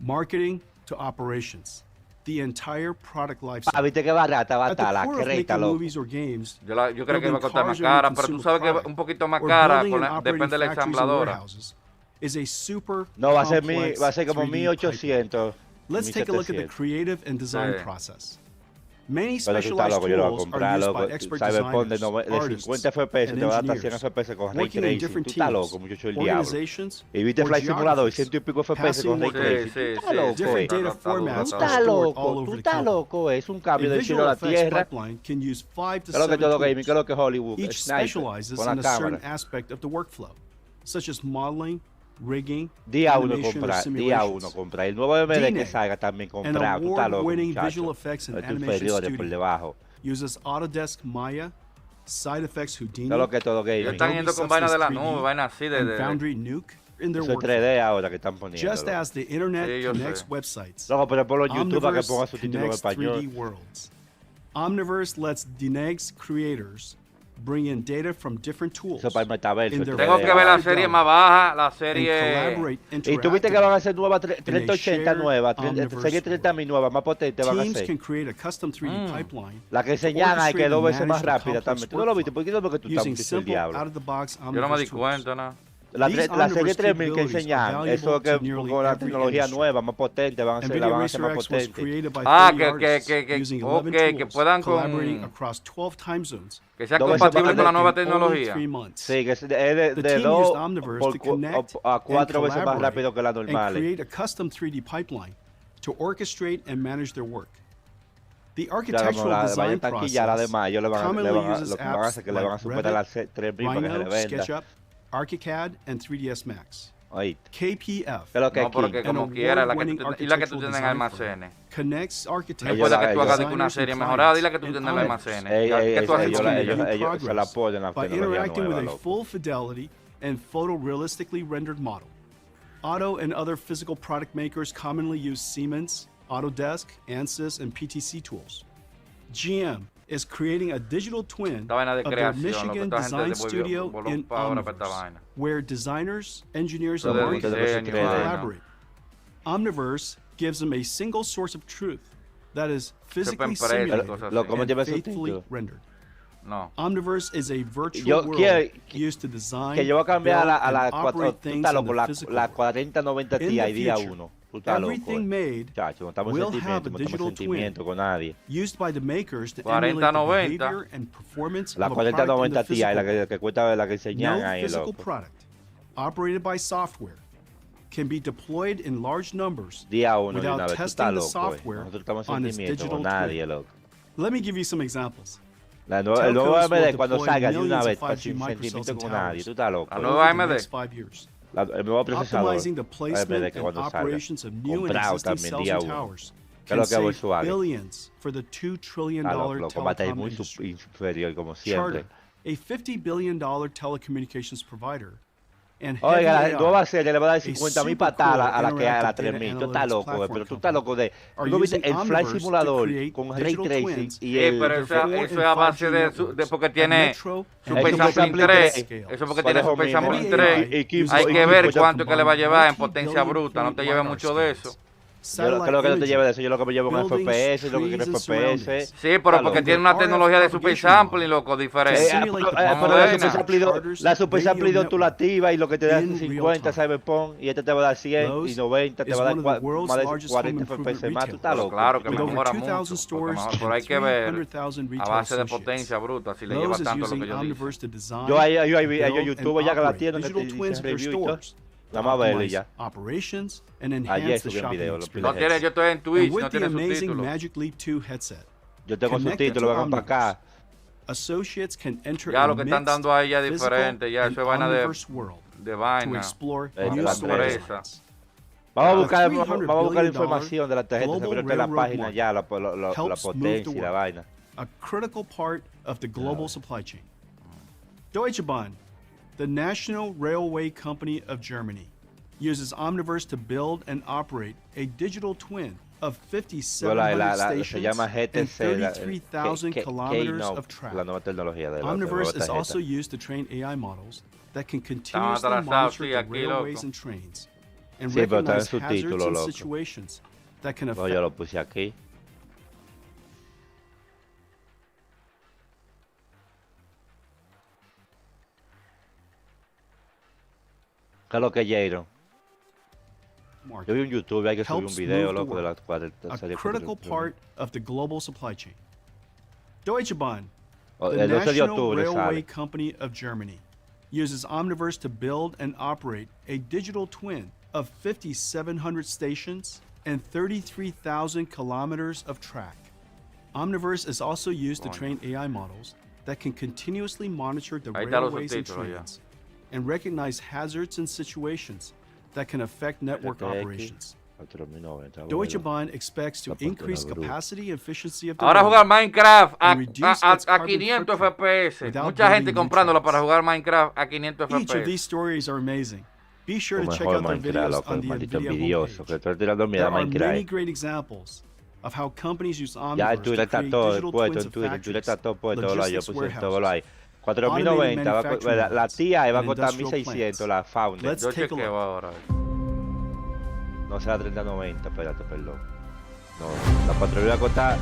marketing to operations, the entire product life Ah, cycle. viste que barata va a At the estar la core of creta, making loco. movies or games, Yo creo que building va a costar más cars or cara, any pero tú consumer sabes que product, un poquito más or cara, building and operating depende de la factories and ensambladora. warehouses, is a super No, va a ser complex va a ser como 3D pipeline. 1800. Let's take a look at the 1700. creative and design Sí. process. Many Pero tú estás specialized loco, yo lo voy a tools comprar, are used loco. by expert Cyberpunk designers, de artists, 50 FPS and te va a dar 100 engineers, FPS con ray working in tracing. different Tú estás teams, loco, muchacho del diablo. organizations, Y viste or Flight Simulator, geographies, 100 y pico FPS passing con ray work tracing. Sí, Tú sí, estás sí. loco, Different eh. data Está duro, formats está Tú are estás stored all loco, over tú the estás company. loco. Es un A cambio del cielo visual a la effects tierra. pipeline can use 5 to ¿Qué es lo que 7 todo gaming? ¿Qué es tools. lo que es Hollywood? Each Sniper, specializes con in la a cámara. certain aspect of the workflow, such as modeling, rigging, Día uno animation, or comprar, día uno simulations. comprar. El nuevo MD que DNEG, salga también an comprar. Tú estás loco, award-winning visual muchacho. effects and Estos animation inferiores por studio debajo. uses Autodesk Maya, Side Effects Houdini, ¿Qué es lo que todo Ellos gaming? están Adobe yendo con vaina de la Substance nube, 3D, vaina así and de Foundry Nuke in their Eso es workflow. 3D ahora que están poniendo. Just as the internet Sí, yo connects sé. websites, Loco, pero ponlo en YouTube para que Omniverse ponga subtítulos en connects 3D español. worlds. Omniverse lets DNEG's creators bring in data from different tools. Eso para el metaverso. in their Tengo que ver la serie más baja, la and serie... collaborate Y tú viste que van a hacer nueva in a 3080 shared nueva, omniverse serie 30.000 nueva, más potente van a Teams ser. can create a custom 3D pipeline La que enseñan ahí que orchestrate dos and veces más manage the rápida complex también. ¿Tú no lo viste? ¿Por qué no? Porque tú estás using mucho el simple diablo. out-of-the-box Yo no me di omniverse cuenta, tools. ¿no? La These serie omniverse 3000 que capabilities enseñan, are eso valuable que to nearly con la every tecnología industry. nueva, más potente, la NVIDIA van a hacer Racer más X was potente. created by Ah, 30 artists que using 11 que tools, puedan collaborating con... across 12 time zones. Que sea Dos veces compatible más con la nueva in only tecnología. 3 months. Sí, que es The de team 2 used Omniverse to connect a 4 and veces más rápido que la and normal. create a custom 3D pipeline to orchestrate and manage their work. The Claro, architectural la design taquillar process además, ellos le van commonly a, uses lo que van a hacer apps es que le van a like superar las Revit, 3000 para que se le Rhino, venda. SketchUp, ArchiCAD, and 3ds Max. Oíste. KPF ¿Qué es lo que No, es porque King? como an quiera, award-winning y la que tú architectural tienes en design firm, almacenes. connects No architects, puede que tú hagas ellos- una designers, serie and mejorada, clients dile que tú in tienes en Omniverse. almacenes. ¿Qué tú haces con ellos- ellos? ellos- se la apoyan la by tecnología interacting nueva, with a loco. full fidelity and photorealistically rendered model. Auto and other physical product makers commonly use Siemens, Autodesk, Ansys, and PTC tools. GM is creating a digital twin Esta vaina de of their creación, Michigan loco, esta gente design volvió studio in pa' ahora pa' esta Omniverse, vaina. where designers, engineers, Lo and de marketers diseño, can vaina. collaborate. Omniverse gives them a single source of truth that is physically empresa, simulated cosas Lo así. como and lleva su faithfully título. rendered. No. Omniverse is a virtual Yo world quiero- used to design, Que yo voy a cambiar build, a la and 4, operate tú things estás in loco, the la physical world. 4090 In Ti the día future, 1. Tú estás loco. everything made Chacho, no estamos en will have sentimiento, a no estamos en digital twin sentimiento con nadie. used by the makers to emulate the 4090. behavior and performance La of a product in 4090 the Ti, la physical que cuesta la que world. enseñan No ahí, physical loco. product operated by software can be deployed in large numbers Día 1 de without una vez, tú testing estás the loco. software Nosotros estamos on en its sentimiento digital con nadie, twin. loco. Let me give you some examples. El Telcos nuevo will AMD cuando deploy salga de una millions vez, of para 5G sin microcells sentimiento and con nadie, towers tú estás loco. La over nueva the AMD. next 5 years. El nuevo procesador Optimizing the placement AMD que and cuando salga. operations of new and Comprado existing también cells día and 1. towers ¿Qué es can lo que hago save el suave? billions for the $2 trillion Lo combate telecom muy industry. inferior como siempre. Charter, a $50 billion telecommunications provider, and Oiga, la Heavy nueva AI, serie le va a dar a 50.000 super patadas cool a la que a la interactive data 3000. Tú estás analytics loco, platform pero tú company, estás loco de... are ¿No viste using el Flight Omniverse to Simulador create con Ray digital Tracing twins y Sí, el... pero eso for es and a base 5G de networks porque at tiene metro Super and Super Sampling Sampling 3. 3. Eso porque Por tiene eso Super mismo. Sampling Heavy 3. AI Equipo- Hay que equipo ver ya cuánto que le va a llevar en multi-billion potencia bruta. No te lleve point mucho lidar de eso. scans, Yo lo que no te satellite lleve de eso, imaging, yo lo que me llevo en buildings, FPS, lo que quiero trees, and FPS. surroundings. Sí, pero Está porque loco. tiene una RF tecnología de Super propagation Sampling, model. loco, Sí, diferente. simulate the Pero la moderna. Super Sampling la Super Sampling 2 tú la activas y lo que te da in es real 50 time. Cyberpunk y este te va a dar 100 y Lowe's 90, te is va a dar one of the world's más de largest 40 home FPS improvement más, tú estás retailers. loco. Claro que With over mejora 2,000 mucho. stores Pero hay and que ver 300,000 a retail base de associates. potencia bruta si le lleva Lowe's is tanto lo using que yo digo. Omniverse to design, Yo hay build, YouTube and ya que la operate tienen que te digital twins dicen for review y todo. stores to Nada más verle optimize ya. operations and Ayer enhance the subí un shopping video, lo No experience. tiene, yo estoy en And Twitch, with no the tiene amazing subtítulos. Magic Leap 2 headset, Yo tengo connected subtítulos, to vengan para acá. associates can enter Ya a lo que están mixed dando ahí ya es physical diferente, ya and eso es vaina de Omniverse world to vaina. explore de new la store empresa. designs. Vamos a The buscar, $300 vamos a buscar billion información de la tarjeta, se global abrió la railroad página market ya, la helps move potencia the y la world, vaina. a critical part of the global supply chain. Deutsche Bahn, the national railway company of Germany, uses Omniverse to build and operate a digital twin of 5,700 Se stations llama and GTC, 33,000 kilometers of track. la nueva tecnología de la Omniverse nueva is also tarjeta. used to train AI models that can continuously atrasados, monitor sí, the aquí, railways loco. and trains and Sí, pero está en recognize hazards subtítulo, and loco. situations that can No, affect yo lo puse aquí. ¿Qué es lo que es Jairo? market. Yo vi un YouTube, hay que subir un Helps video, move the loco, de la world, a serie critical part of the global supply chain. Deutsche Bahn, the El 12 de national octubre railway sale. company of Germany, uses Omniverse to build and operate a digital twin of 5,700 stations and 33,000 kilometers of track. Omniverse is also used to train AI models that can continuously monitor the Ahí está los railways and subtítulos ya. trains and recognize hazards and situations that can affect network RTX. operations. 4090, Deutsche bueno. Bahn expects to La puerta increase de la bruja. capacity and efficiency of the Ahora railway jugar Minecraft and reduce its a carbon 500 footprint FPS. without Mucha gente building new comprándolo tracks. para jugar Minecraft a 500 Each of these FPS. stories are amazing. Be sure Lo to check mejor out their Minecraft, videos loco, on el the maldito NVIDIA envidioso, que homepage. estoy tirando miedo There a are many Minecraft. great examples of how companies use Ya Omniverse en Twitter to está create todo digital puesto, twins en of Twitter está factories, todo puesto, lo yo logistics puse todo lo warehouses, ahí. 4090, manufacturing la lines, TI va a and costar industrial 1600, la Founder. Let's Yo take a chequeo look. ahora. No será 3090, espérate, perdón. No, la 4000 va a costar...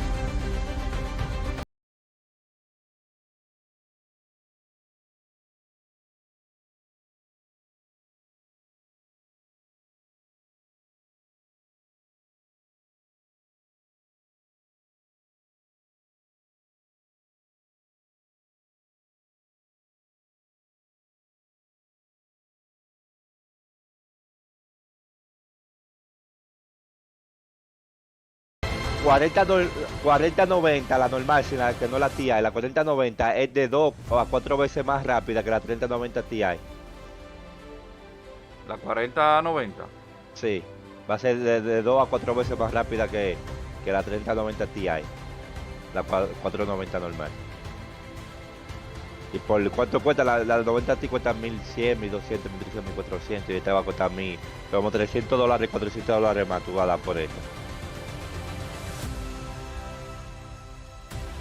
$40, 4090, la normal, sin la que no la TI. La 4090 es de 2 a 4 veces más rápida que la 3090 Ti. La 4090. Sí, va a ser de 2 a 4 veces más rápida que la 3090 Ti. La 490 normal. ¿Y por cuánto cuesta? La 90 Ti cuesta 1100, 1200, 1300, 1400 y esta va a costar como $300, $400 más tú vas a dar por esto.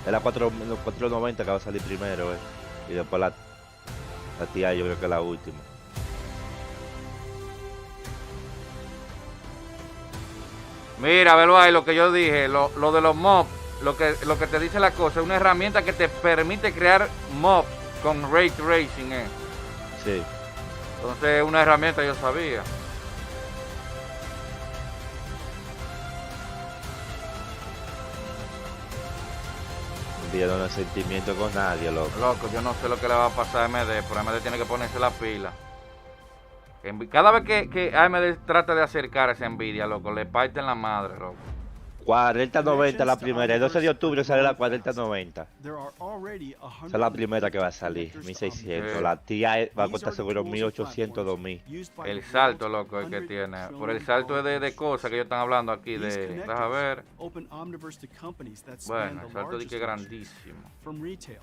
Es la 490 que va a salir primero, y después la TI yo creo que es la última. Mira, velo ahí, lo que yo dije, lo de los mobs, lo que te dice la cosa, es una herramienta que te permite crear mobs con Ray Tracing. Sí. Entonces es una herramienta, yo sabía. Yo no tengo sentimiento con nadie, loco. Loco, yo no sé lo que le va a pasar a AMD, pero AMD tiene que ponerse la pila. Cada vez que AMD trata de acercar a esa Nvidia, loco, le parten la madre, loco. 4090 la primera, el 12 de octubre sale la 4090. There are already Esa es la primera que va a salir, 1600. La TI va a costar seguro 1800, 2000. El salto, loco, es que tiene. Por el salto de cosas que ellos están hablando aquí, déjame ver. Bueno, el salto de que es grandísimo. From retail,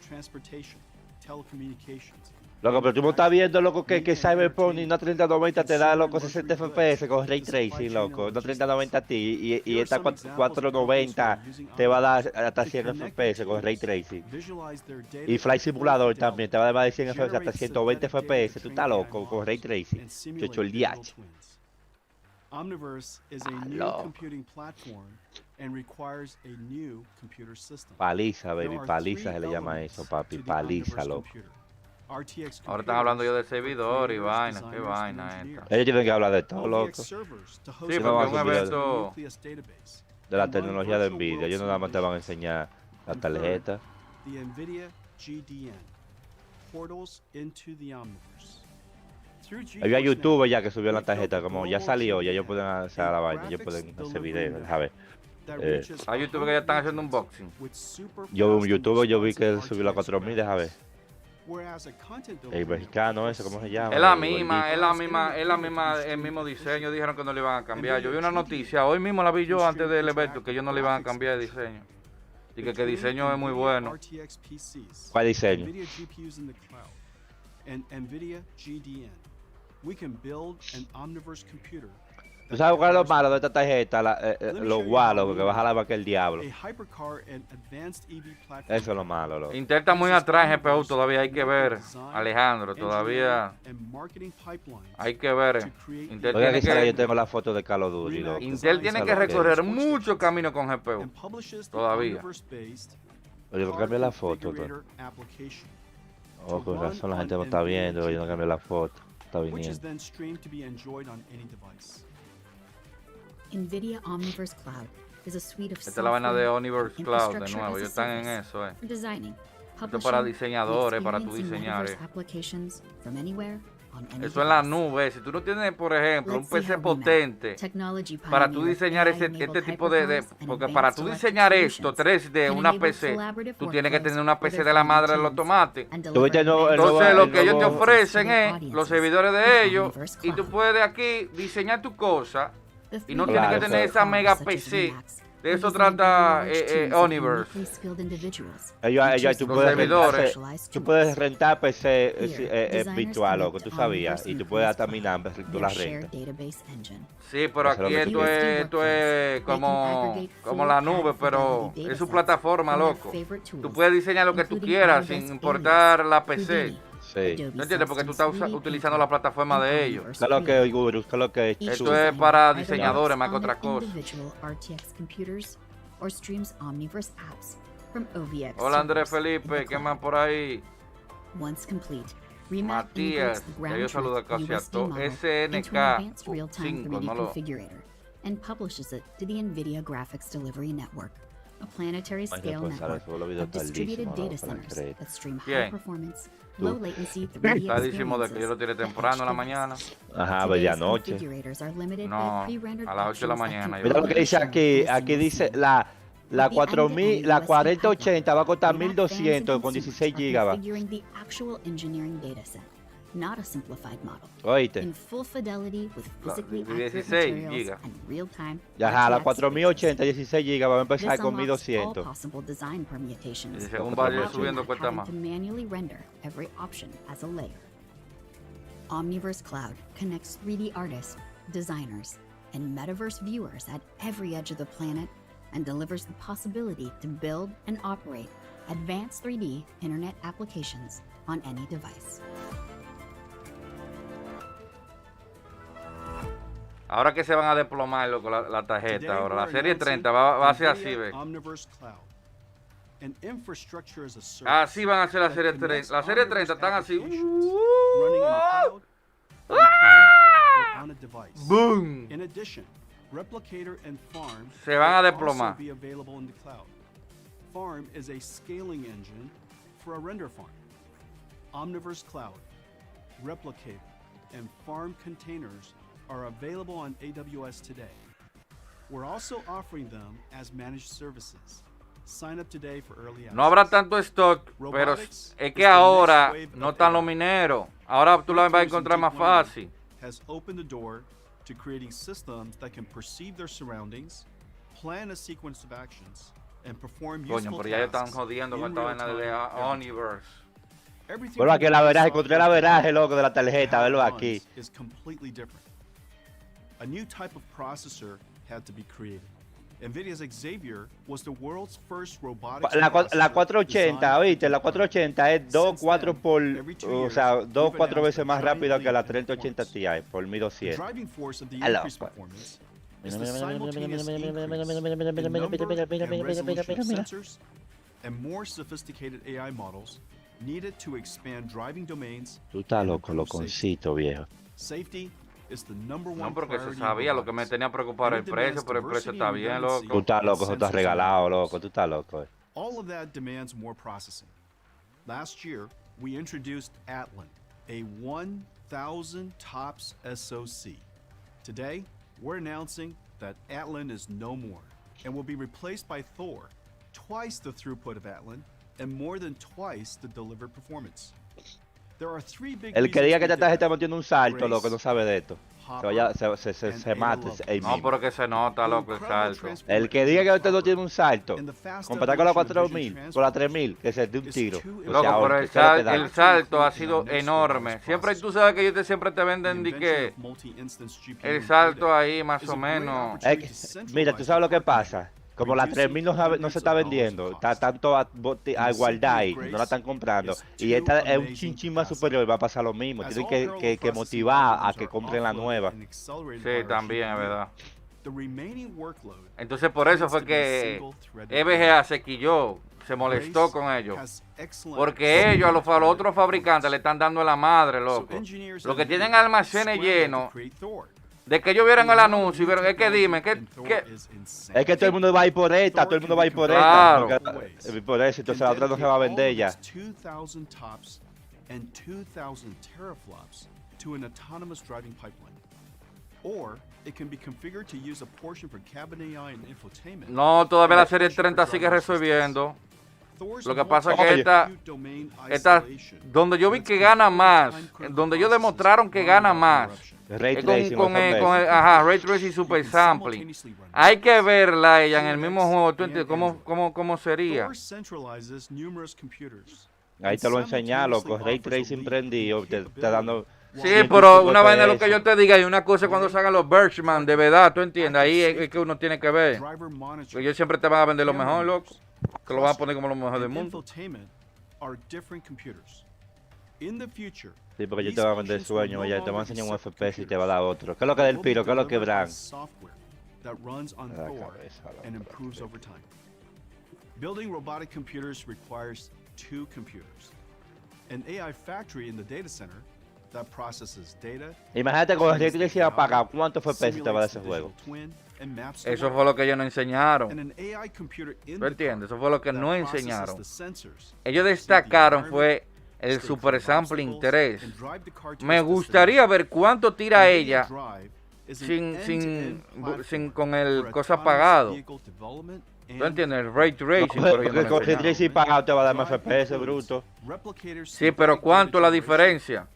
transportation, telecommunications. Loco, pero tú no estás viendo, loco, que Cyberpunk y una 3090 te da, loco, 60 FPS con Ray Tracing, loco. Una 3090 Ti y esta 490 te va a dar hasta 100 FPS con Ray Tracing. Y Flight Simulator también te va a dar más de 100 FPS, hasta 120 FPS. Tú estás loco con Ray Tracing. Chocho el DH. Omniverse is a new Aló. computing platform and requires a new computer system. Paliza, baby, There are paliza three se le llama elements eso, papi. to the Paliza, Omniverse loco. computer. RTX Ahora están hablando yo de computers servidor y for vaina, creators, qué designers, vaina and esta. engineers. Ellos tienen que hablar de todo, loco. RTX servers to host Sí, no porque vas un a subir evento... nucleus database. De la And run tecnología de virtual Nvidia. world Ellos nada más te van a simulations. enseñar la And third, tarjeta. the NVIDIA GDN, portals into the Omniverse. Through Había GeForce YouTube Now, ya que subió la we built tarjeta, a como ya global salió, ya ellos GDN, pueden hacer a la vaina, ellos graphics pueden hacer delivery videos, network ¿sabes? that Eh, reaches Hay youtubers que ya están haciendo 100 unboxing. with super Yo vi un fast and youtuber, yo vi que él responsive subió la RTX 4000, deja ver. graphics. Whereas a content El delivery mexicano network ese, ¿cómo se is llama? Es la El misma, gordito. el mismo diseño. Dijeron que no le iban a cambiar. Yo vi una noticia, hoy mismo la vi yo antes del evento, que ellos no le iban a cambiar de diseño. Y que el diseño es muy bueno. RTX PCs, ¿Cuál diseño? NVIDIA GPUs in the cloud, and NVIDIA GDN. We can build an Omniverse computer. ¿Tú sabes cuál es lo malo de esta tarjeta? Lo gualo, que baja la vaca el diablo. A hypercar and advanced EV platform. Eso es lo malo, loco. Intel está muy atrás en GPU, todavía hay que ver, Alejandro, todavía and marketing pipelines hay que ver. to create Intel Oiga, tiene que yo que, tengo la foto de Call of Duty, loco. Intel tiene Eso que es lo recorrer es. mucho camino con GPU. and publishes the Todavía. Omniverse-based Oye, no cambié la foto, todo. configurator application, Oh, con razón la gente no está viendo, yo no cambié la foto. Está which is viniendo. then streamed to be enjoyed on any device. NVIDIA Omniverse Cloud is a suite of Esta es la vaina de software Omniverse and Cloud de infrastructure nuevo, as a ellos están en service eso, for designing, Esto es para publishing, diseñadores, and para tú experiencing diseñar. metaverse applications from anywhere on any Eso en la device. nube. Si tú no tienes, por ejemplo, un Let's see PC how we met. potente Technology para tú pioneer, diseñar este AI-enabled tipo de... hypercars and Porque para advanced tú electric diseñar esto, solutions 3D, can una enable PC, collaborative tú tienes que tener workflows una for PC their de la madre de founding los teams tomates. and Tú viste deliver el Entonces nuevo- lo que ellos te nuevo- ofrecen to their es los audiences servidores with de ellos Omniverse y tú Cloud. puedes aquí diseñar tu cosa The y no three tienes que Claro, tener pillars esa of mega such as PC Emacs, De eso trata Omniverse. Ellos, tú Los puedes rentar PC virtual, loco, tú sabías, y tú puedes también tú la rentas. Sí, pero aquí esto es como la nube, pero es su plataforma, loco. Tú puedes diseñar lo que tú quieras sin importar la PC. Sí. ¿No entiendes? Porque tú estás utilizando la plataforma de ellos. ¿Qué es lo que es, Guru? ¿Qué es lo que es? Esto es para diseñadores más que otra cosa. Hola Andrés Felipe, ¿qué más por ahí? Matías, ya yo saludo casi a todos. SNK5, no lo... And publishes it to the NVIDIA Graphics Delivery Network, a planetary scale network of distributed data centers that stream high performance, low latency 3D Está diciendo de que yo lo tiré temprano en la mañana. Ajá, bella noche. No, a las 8 de la mañana. Mira lo que dice aquí. Aquí dice la 4080 va a costar 1200 con 16 GB. Not a simplified model. Oíste. In full fidelity with physically accurate 16 materials gigas. and real-time. Ajá, la 4080, 16 GB va a empezar This con unlocks all 1200. possible design permutations. Y según vaya without subiendo cuesta having más. to manually render every option as a layer. Omniverse Cloud connects 3D artists, designers, and metaverse viewers at every edge of the planet and delivers the possibility to build and operate advanced 3D internet applications on any device. Ahora que se van a desplomar, loco, la tarjeta ahora. La serie 30 va a ser así, ve. Así van a ser la serie 30. La serie 30 están así. ¡Boom! Se van a desplomar. Farm is a scaling engine for a render farm. Omniverse Cloud, Replicator, and Farm containers are available on AWS today. We're also offering them as managed services. Sign up today for early access. No habrá tanto stock, pero es que ahora no están los mineros. Ahora tú la vas a encontrar más fácil. Has opened the door to creating systems that can perceive their surroundings, plan a sequence of actions, and perform Coño, useful pero ya están tasks jodiendo con in esta real vaina de time. Omniverse. Everything Bueno, aquí from la veraje, software encontré la veraje, loco, de la to tarjeta, how it velo runs aquí. is completely different. A new type of processor had to be created. NVIDIA's Xavier was the world's first robotics La processor 480, designed oíste, la for 480 es 2-4 Every 2 o years, sea, we've 2-4 announced veces a más giant rápida que leap la in 3080 performance. Ti, por The 1200. driving force of the Hello. increased performance is the simultaneous increase in number and resolution of sensors and more sophisticated AI models needed to expand driving domains. Tú estás and loco, improve safety. loconcito, viejo. Safety is the number one No, porque se priority sabía in lo que me robotics. tenía preocupado el precio, pero el precio está bien, Tú loco. estás loco, eso estás regalado, loco, tú estás loco. All of that demands more processing. Last year, we introduced Atlan, a 1,000 TOPS SoC. Today, we're announcing that Atlan is no more and will be replaced by Thor, twice the throughput of Atlan and more than twice the delivered performance. There are 3 big El que diga que reasons esta we did tarjeta that. mantiene un salto, Grace, loco, no sabe de esto. Se mata él No, mismo. pero que se nota, loco, el salto. El que diga que usted no tiene un salto, comparado con la 4000, con la 3000, que se dé un tiro. Loco, pero el salto ha sido enorme. Siempre, tú sabes que ellos siempre te venden de que el salto ahí más o menos. Mira, tú sabes lo que pasa. Como la 3000 no se está vendiendo, está tanto a guardar ahí, no la están comprando. Y esta es un chinchín más superior, va a pasar lo mismo. Tienen que motivar a que compren la nueva. Sí, también, es verdad. Entonces por eso fue que EVGA se quilló, se molestó con ellos. Porque ellos a los otros fabricantes le están dando la madre, loco. Los que tienen almacenes llenos, de que ellos vieran el anuncio y vieron, es que dime, es que todo el mundo va a ir por esta, todo el mundo va a ir por Claro. esta. Porque, por eso, entonces la otra no se va a vender ya. 2,000 TOPS and 2,000 teraflops to an autonomous driving pipeline. Or it can be configured to use a portion for cabin AI and infotainment. No, todavía la serie 30 sigue resolviendo. Lo que pasa es que esta, donde yo vi que gana más, donde ellos demostraron que gana más, Ray con, tracing, con, FPS. ajá, Ray Tracing Super Sampling. Hay que verla ella en el mismo juego. ¿Tú entiendes cómo sería? Thor centralizes numerous computers. Ahí te lo enseña, loco. Ray tracing prendido, te está dando. Sí, pero una vaina es lo que yo te diga y una cosa es cuando salgan los Birchman, de verdad, ¿tú entiendes? Ahí es que uno tiene que ver. Yo siempre te van a vender lo mejor, loco. Que lo van a poner como lo mejor del mundo. Sí, porque yo te voy a vender sueño, ya te voy a enseñar un FPS y te va a dar otro. ¿Qué es lo que es del piro? ¿Qué es lo que Bran? Building robotic computers requires two computers. An AI factory in the data center that processes data. Imagínate con el ray tracing apagado, ¿cuántos FPS te va a dar ese juego? Eso fue lo que ellos no enseñaron. And an AI computer in ¿Tú entiendes? Eso fue lo que that no processes enseñaron. the sensors. Ellos destacaron fue el Super Sampling 3. Me gustaría ver cuánto tira ella sin con el cosa apagado. ¿Tú entiendes? El Ray Tracing. Pero ellos no lo Con el ray enseñaron. tracing apagado te va a dar más FPS, bruto. Sí, pero ¿cuánto la diferencia?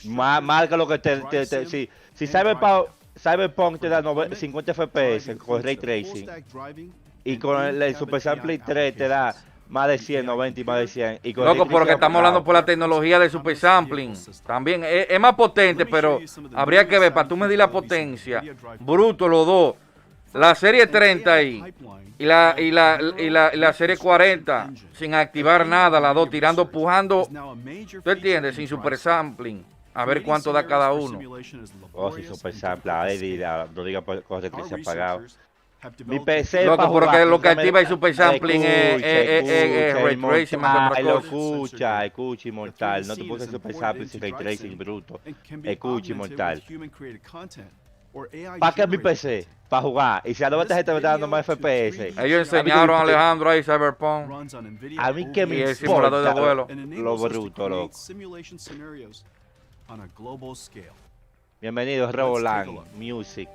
Más que lo que si Cyberpunk te da 50 FPS con Ray Tracing y con el Super Sampling 3 te da más de 100, 90 y más de 100. Y con Loco, Ray Tracing porque estamos hablando por la tecnología de Super Sampling. También es más potente, pero habría que ver, para tú medir la potencia, bruto los dos. La serie 30 y la serie 40 sin activar nada, las dos tirando, pujando, ¿tú entiendes? Sin Super Sampling. A ver cuánto da cada uno. Oh, si Super Sampling, no diga por Ray Tracing apagado. Mi PC Loco, porque lo que activa el Super Sampling es Ray Tracing más que otra cosa. Escucha, inmortal. No te puse Super Sampling sin Ray Tracing, bruto. Escucha, inmortal. ¿Para qué mi PC? Para jugar. Y si a la tarjeta me está dando más FPS. Ellos enseñaron a Alejandro ahí Cyberpunk. A mí que me Y el simulador de importa vuelo. lo bruto, loco. Bienvenido, Roland Music.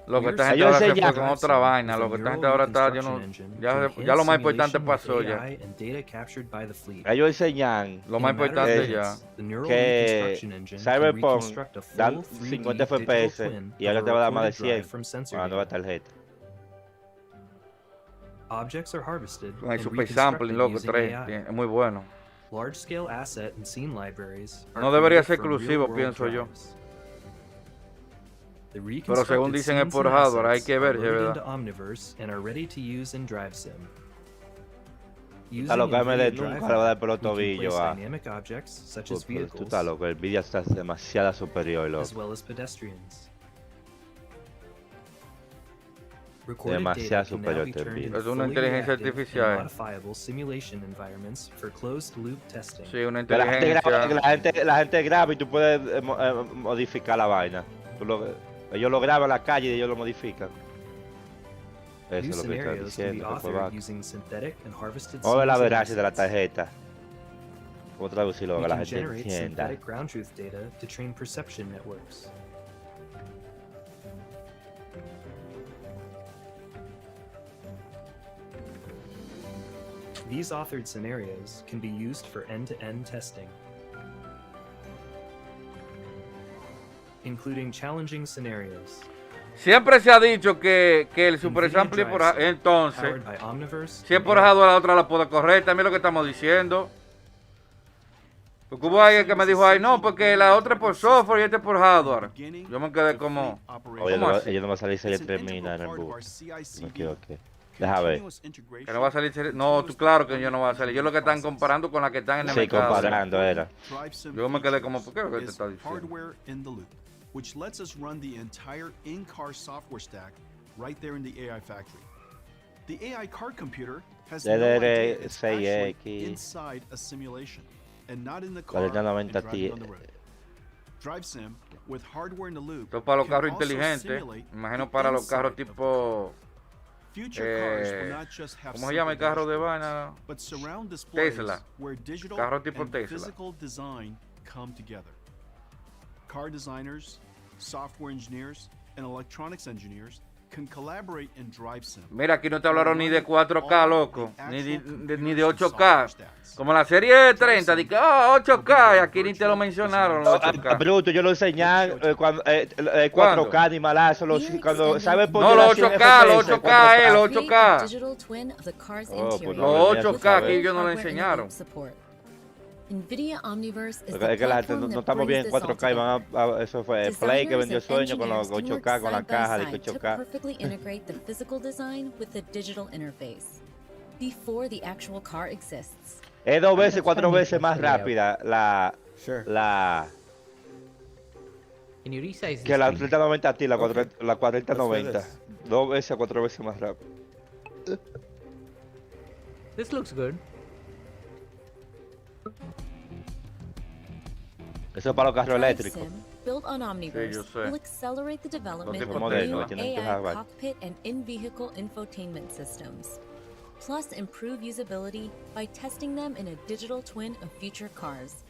Lo que esta gente ahora se fue con otra vaina. Lo que esta gente ahora está, ya lo más importante pasó ya. Ellos enseñan Lo más importante ya. que Cyberpunk dan 50 FPS y ahora te va a dar más de 100 con la nueva tarjeta. Con el Super Sampling, loco, 3. Es muy bueno. No debería ser exclusivo, pienso yo. Pero según dicen es por hardware, hay que ver, ¿verdad? Está loco, AMD nunca le va a dar por los tobillos a... Tú estás loco, el Nvidia está demasiado superior, loco. Demasiado superior este Nvidia. Es una inteligencia artificial. Sí, una Que inteligencia. la gente graba y tú puedes modificar la vaina. Ellos lo graban en la calle y ellos lo modifican. Eso es lo que están diciendo. Vamos a ver la veracidad de la tarjeta. ¿Cómo traducirlo para que la gente entienda? These authored scenarios can be used for end-to-end testing, including challenging scenarios. Siempre se ha dicho que el Super Sampling por entonces, Powered by Omniverse, si es por hardware, la otra la puede correr. También lo que estamos diciendo. Porque hubo alguien que me dijo, ay, no, porque la otra es por software y esta es por hardware. Yo me quedé como. Oye, ella no va a salir serie 3000 en el boot. No quiero que. Deja ver. Que no va a salir. No, tú claro que yo no va a salir. Yo lo que están comparando con la que están en el Sí, mercado. comparando era. Yo me quedé como, ¿por qué lo que te está diciendo? Which lets us run the entire in-car software stack right there in the AI factory. The AI car computer has no idea it's actually inside a simulation and not in the car and driving on the road. Drive Sim with hardware in the loop. Esto es para los can carros also inteligentes. simulate Imagino the para los inside carros of the tipo. Future cars will not just have ¿Cómo se llama el carro de simple vaina? dashboards, but surround displays Tesla. where digital Carro tipo and Tesla. physical design come together. Car designers, software engineers, and electronics engineers can collaborate in Drive Sim. Mira, aquí no te hablaron ni de 4K, loco, ni de 8K. Como la serie 30, de que 8K, y aquí ni te lo mencionaron, los 8K. Bruto, yo lo enseñé cuando 4K ni malazo, cuando sabes No, los 8K, los 8K, los 8K. Los 8K aquí ellos no lo enseñaron. NVIDIA Omniverse is Es que la gente no estamos bien en 4K y van a eso fue Play que vendió sueño con los 8K, con la caja de 8K. perfectly integrate the physical design with the digital interface before the actual car exists. Es 2 veces, 4 veces más rápida la Can you resize que la 3090 Ti, la 4090. 2 veces a 4 veces más rápida. This looks good. Eso es para los carros eléctricos. Sim, built on Omniverse, yo sé. will accelerate the development tipos of modernos, new tienen que AI jabar. cockpit and in-vehicle infotainment systems. Plus, improve usability by testing them in a digital twin of future cars.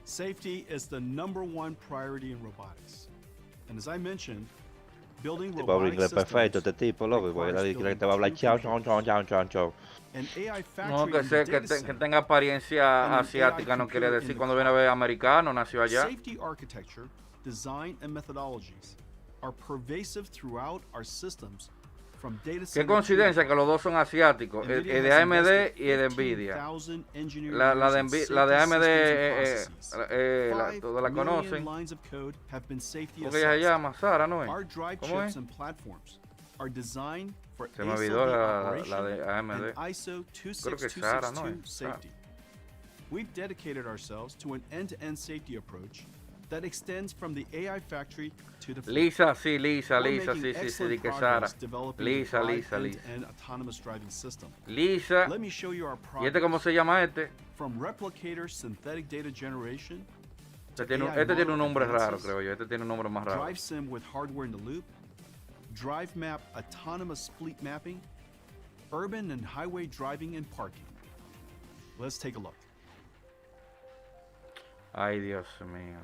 Safety is the #1 priority in robotics. And as I mentioned, building Tipo habla robotic inglés perfecto systems este tipo, loco, porque requires la te va a hablar chao, chao, chao, chao, chao, chao. an AI No, factory que, in the que data center. tenga apariencia asiática no quiere decir cuando viene a ver americano, nació allá. Safety architecture, design, and methodologies are pervasive throughout our systems, from data Qué center coincidencia to que los dos son asiáticos, el NVIDIA de has AMD invested y el de Nvidia. 15,000 engineering La years de, in la de safety AMD, systems and processes. todos la 5 conocen. million lines of code have been safety ¿Cómo que ella se assessed. llama? Sara, ¿no es? Our drive ¿Cómo chips es? and platforms are designed for Se me ASIL olvidó la operation de AMD. and ISO Creo que Sara, ¿no 26262 es? safety. We've dedicated ourselves to an end-to-end safety approach that extends from the AI factory to the field. Lisa, sí, Lisa, We're Lisa, making sí, sí, sí, excellent di que Sara. progress developing a Lisa, broad Lisa, Lisa. end-to-end autonomous driving system. Lisa. Let me show you our ¿Y este cómo progress. se llama este? From replicator synthetic data generation to Este tiene, AI este tiene un model nombre raro, advances, creo yo. Este tiene un nombre más raro. Drive sim with hardware in the loop, drive map autonomous fleet mapping, urban and highway driving and parking. Let's take a look. Ay, Dios mío.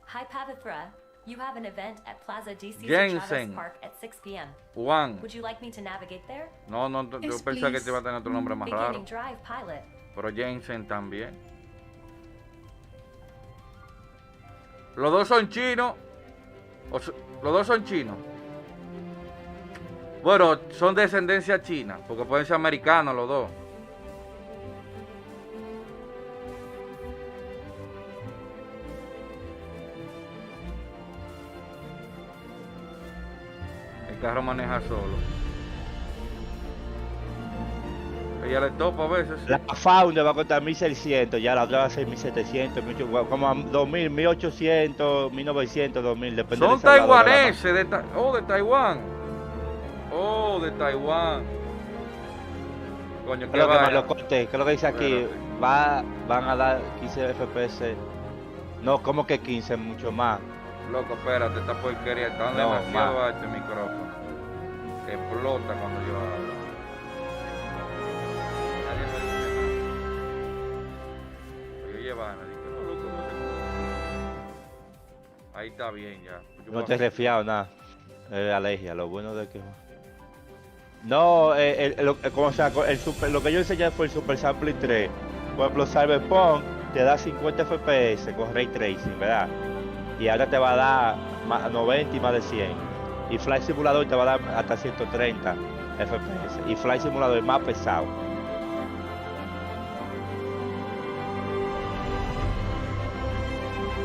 Hi, Pavithra. You have an event at Plaza DC Jensen. Travis Park at 6 p.m. Juan. Would you like me to navigate there? No, no, yo Yes, pensaba que please. te iba a tener otro nombre más raro. Beginning drive pilot. Pero Jensen también. Los dos son chinos. Los dos son chinos. Bueno, son de descendencia china, porque pueden ser americanos los dos. El carro maneja solo. Ella le topa a veces. La Founder va a costar 1.600, ya la otra va a ser 1.700, como a 2.000, 1.800, 1.900, 2.000, depende Son de esa hora de la taiwaneses, de Taiwán. Oh, de Taiwán. Coño, ¿Qué qué es lo que me vaya. lo corté? ¿Qué es lo que dice aquí? Van a dar 15 FPS. No, como que 15, mucho más. Loco, espérate, esta porquería está No, demasiado alto el micrófono. Que explota cuando yo hablo. Nadie me dice nada. Yo llevaba, dije, no, loco, no sé. Ahí está bien ya. Yo No voy te he a- resfriado nada. Alergia, lo bueno de que... No, como sea, lo que yo enseñé fue el Super Sampling 3. Por ejemplo, Cyberpunk te da 50 FPS con Ray Tracing, ¿verdad? Y ahora te va a dar 90 y más de 100. Y Flight Simulator te va a dar hasta 130 FPS. Y Flight Simulator es más pesado.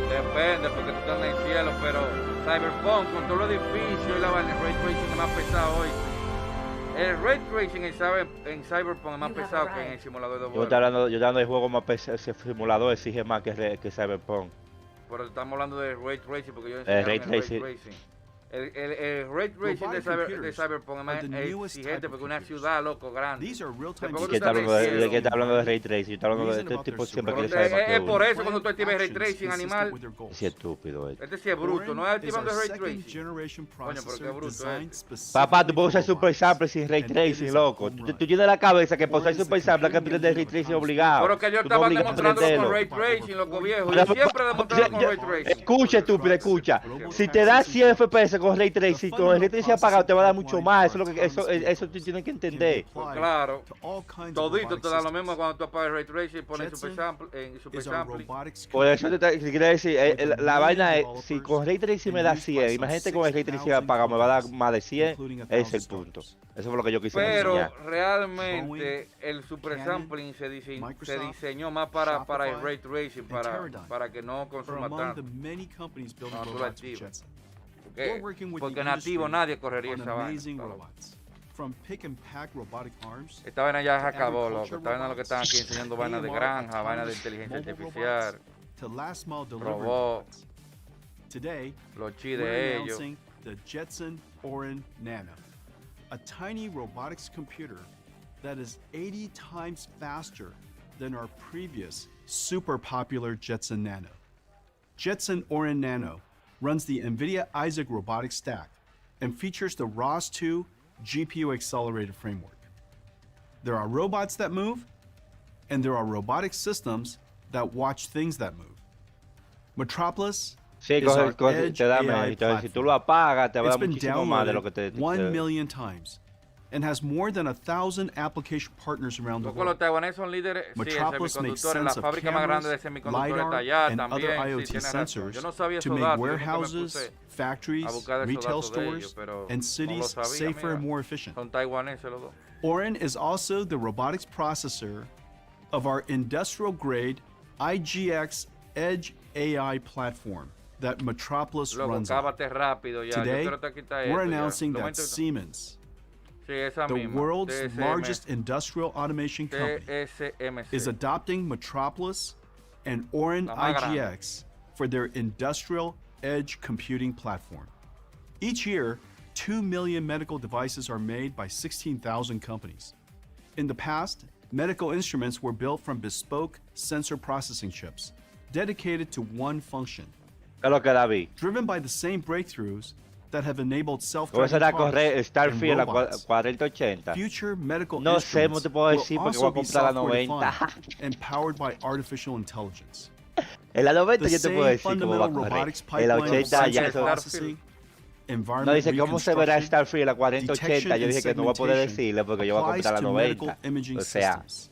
Depende, porque tú estás en el cielo, pero Cyberpunk, con todos los edificios y la vaina, el Ray Tracing es más pesado hoy. El Ray Tracing en Cyberpunk es más You have pesado que en arrived. el simulador de Yo vuelo. estoy hablando de juegos más pesados. Ese simulador exige más que Cyberpunk. Pero estamos hablando de Ray Tracing porque yo Ray enseñaba Tracing. Ray Tracing. El Ray Tracing de Cyberpunk es más are the newest exigente type of porque es una computers. ciudad, loco, grande. These are real-time Después ¿Qué tú está estás en hablando el de, cielo. qué está hablando de Ray Tracing? Yo estoy hablando de este tipo siempre quiere saber más Es que por uno. eso cuando tú actives Ray Tracing, animal, Sí, estúpido este. este sí es bruto, no es activando el Ray Tracing. generation Coño, pero qué processor bruto designed este. Papá, tú specifically puedes usar for Super robotics. Sample sin Ray And it Tracing, is a loco. home Tú run. tienes la cabeza que por usar Or is the Super Sample hay que computing aprender Ray engine Tracing autonomous obligado. Pero que yo Tú no estaba obligas a demostrándolo con aprenderlo. Ray Tracing, loco viejo. Yo Pero- siempre he demostrado con Ray Tracing. Escucha, estúpido, escucha. Si te da 100 FPS con Ray Tracing, con el Ray Tracing apagado te va a dar mucho más. Eso es lo que eso tú tienes que entender. Pues claro, todito te da lo mismo cuando tú apagas Ray Tracing y pones Super Sampling. Por eso te quiero decir, la vaina es, si con Ray Tracing me da 100, imagínate con el Ray Tracing apagado me va a dar más de 100, ese es el punto. Eso fue lo que yo quise enseñar. Pero realmente el Super Sampling se diseñó más para el Ray Tracing, para que no consuma tanto. No, tú lo activas. Porque nativo nadie correría esa vaina. Esta vaina ya se acabó, loco. Esta vaina lo que están aquí enseñando vainas de granja, vainas de inteligencia artificial, robots, los chi de ellos. The Jetson Orin Nano, a tiny robotics computer that is 80 times faster than our previous super popular Jetson Nano. Jetson Orin Nano runs the NVIDIA Isaac robotics stack and features the ROS2 GPU accelerated framework. There are robots that move, and there are robotic systems that watch things that move. Metropolis Sí, te da mérito. Si tú lo apagas, te va a dar muchísimo más de lo que te 1 million times and has more than 1,000 application partners around the world. Los taiwaneses son líderes en semiconductores. La fábrica más grande de semiconductores está allá también. Sí, sensors yo no sabía to esos make datos. warehouses, factories, retail stores, and cities safer and more efficient. Son taiwaneses los dos. Orin is also the robotics processor of our industrial-grade IGX Edge AI platform that Metropolis runs on. Today, we're announcing that Siemens, the world's largest industrial automation company, is adopting Metropolis and Orin IGX for their industrial edge computing platform. Each year, 2 million medical devices are made by 16,000 companies. In the past, medical instruments were built from bespoke sensor processing chips, dedicated to one function. Driven by the same breakthroughs that have enabled self-driving cars Starfield and robots, 4080. future medical No sé, no instruments te puedo will decir porque also voy a be comprar la 90. software-defined and powered by artificial intelligence. En la 90 The yo te puedo same decir cómo va a fundamental correr. robotics En la pipeline of 80 ya sensor eso. processing, No environment dice cómo se verá reconstruction, Starfield a 4080. Yo dije que no voy a poder detection, decirle porque yo voy a applies comprar la to medical 90. imaging O sea, systems.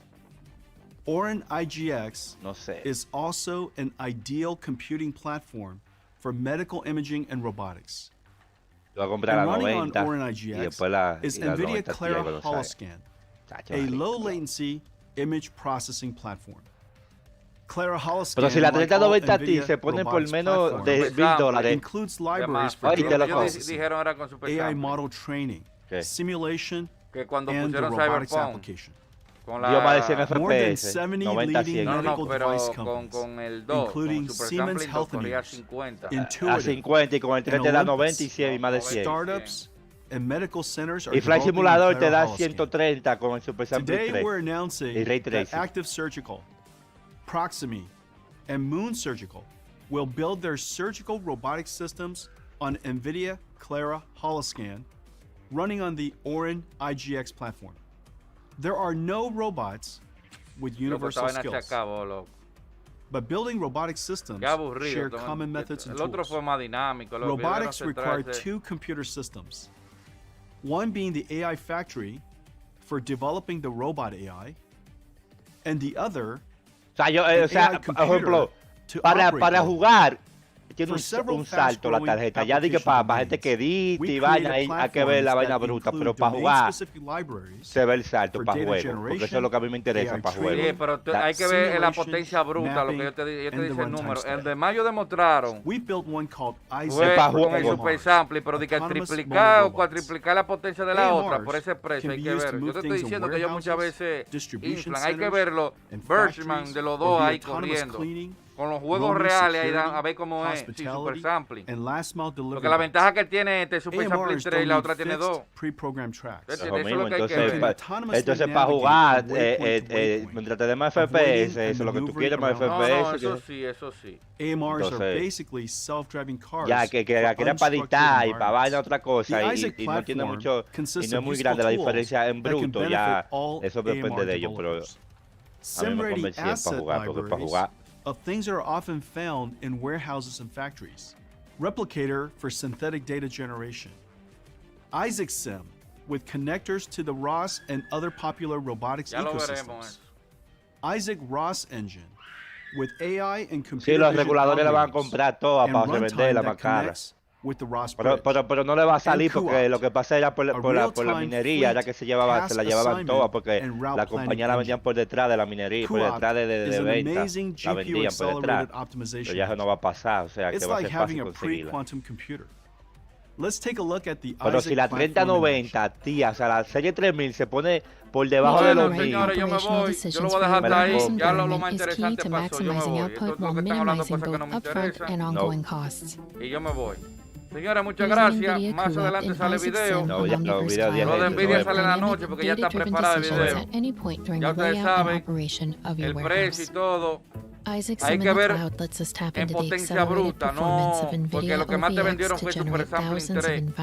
Orin IGX no sé. is also an ideal computing platform for medical imaging and robotics. Yo voy a comprar And la running on 90 Orin y IGX después la is y la NVIDIA 90 Clara Ti, Holoscan, Chacho, a marico. low latency image processing platform. Clara Holoscan, Pero si la like 3090 all Ti NVIDIA se pone por robotics menos de platforms, $1,000. includes libraries for Oye, te data lo processing, Dijeron ahora con Super AI Sampling, model training, ¿Qué? simulation, que cuando and the pusieron robotics Cyberpunk application. con Dio más de 100 la More than FPS, 70 90 leading 100. no, medical pero device companies, con el 2, including con Super Siemens Sampling Healthineers, corría 50. A Intuitive, 50 y con el 3 te da and 90 y 100 y más de 100. startups, and medical centers are Y Flight developing Simulador te Clara da Holoscan. 130 con el Super Sampling Today 3. we're announcing Y Ray that Tracing. Active Surgical, Proximie, and Moon Surgical will build their surgical robotic systems on NVIDIA Clara Holoscan, running on the Orin IGX platform. There are no robots with Loco, esta universal vaina se skills, acabó, loco. but building robotic systems Qué aburrido. share common methods and El otro tools. fue más dinámico. Los Robotics videos require centrarse- two computer systems, one being the AI factory for developing the robot AI, and the other O sea, yo, an o sea, AI por computer ejemplo, to para operate the robot. jugar, tiene For several un salto la fast-growing tarjeta. Ya dije application para gente que domains, edita we y create vaina, hay que ver platforms la vaina that bruta, include pero para jugar domain-specific libraries se ve el salto for para data juego, porque eso es lo que a mí me interesa AI para Sí, juego. training, pero that hay que ver la simulation, potencia bruta, lo que yo te mapping, dije and the el runtime número. speed. El de mayo demostraron We built one called fue Isaac para con el juego. Super Sampling, pero de que Autonomous triplicar o mobile robots. cuatriplicar la potencia de la AMRs otra por ese precio, can hay be que used to ver. Yo move te estoy things in diciendo que ellos muchas warehouses, veces distribution inflan. Hay que centers, verlo, and Birchman factories, de los and dos via ahí autonomous corriendo. cleaning, Con los juegos roaming reales ahí security, a ver cómo es, sí, hospitality, Super Sampling. and last mile delivery Porque la bots. ventaja que tiene este Super Sampling AMRs 3 y don't la need otra tiene fixed 2. pre-programmed tracks. Eso Eso es mismo, lo que hay que entonces, ver. entonces para jugar, waypoint to waypoint, mientras te dé más avoiding FPS, and eso es lo que tú maneuvering quieres, más around No, no, FPS. eso sí, eso sí. AMRs are Entonces, basically self-driving cars Ya que la for quieran para unstructured editar y para vaina environments. otra cosa, The y Isaac no tiene platform mucho, y consists no es of muy useful grande la tools diferencia en that can bruto, benefit ya all eso depende AMR de ellos, pero developers. a mí me SimReady convencían para asset jugar, porque para libraries jugar of things that are often found in warehouses and factories Replicator for synthetic data generation, SÍGUEME with connectors to the ROS and other popular robotics ecosystems, Isaac ROS engine with AI and computer Sí, los vision reguladores la van a algorithms comprar todas and para runtime revenderla that más cara. connects with the ROS bridge. Pero no le va a salir And porque co-opt, lo que pasa era por la real-time minería, ya que se la task llevaban assignment todas porque and route la compañía la planning vendían por detrás de la minería, por Co-op detrás is de an venta, amazing la GPU vendían por detrás. accelerated optimization Pero ya eso no va a pasar, o sea que It's va a like ser having fácil a conseguirla. pre-quantum computer. Let's take a look at the Pero si la Isaac platform in 3090, tía, o sea, la serie 3000 se pone por debajo de Bueno, los 1000. señores, yo me voy. Yo lo voy a dejar hasta ahí. Ya lo más interesante pasó. Yo me voy. Esto es lo que están hablando, cosas que no me interesan. Y yo me voy. Señora, muchas gracias. Más adelante sale video. No, ya los videos Lo de Nvidia ya sale en la noche porque ya está preparado el video. Ya ustedes saben el precio y todo. Hay que ver en potencia bruta, no, porque lo que más te vendieron fue Super Sampling 3,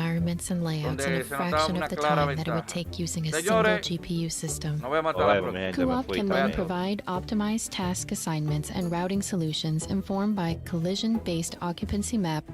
donde se notaba una clara ventaja. Señores, nos vemos hasta la próxima. Co-op can then provide optimized task assignments and routing solutions informed by collision-based occupancy map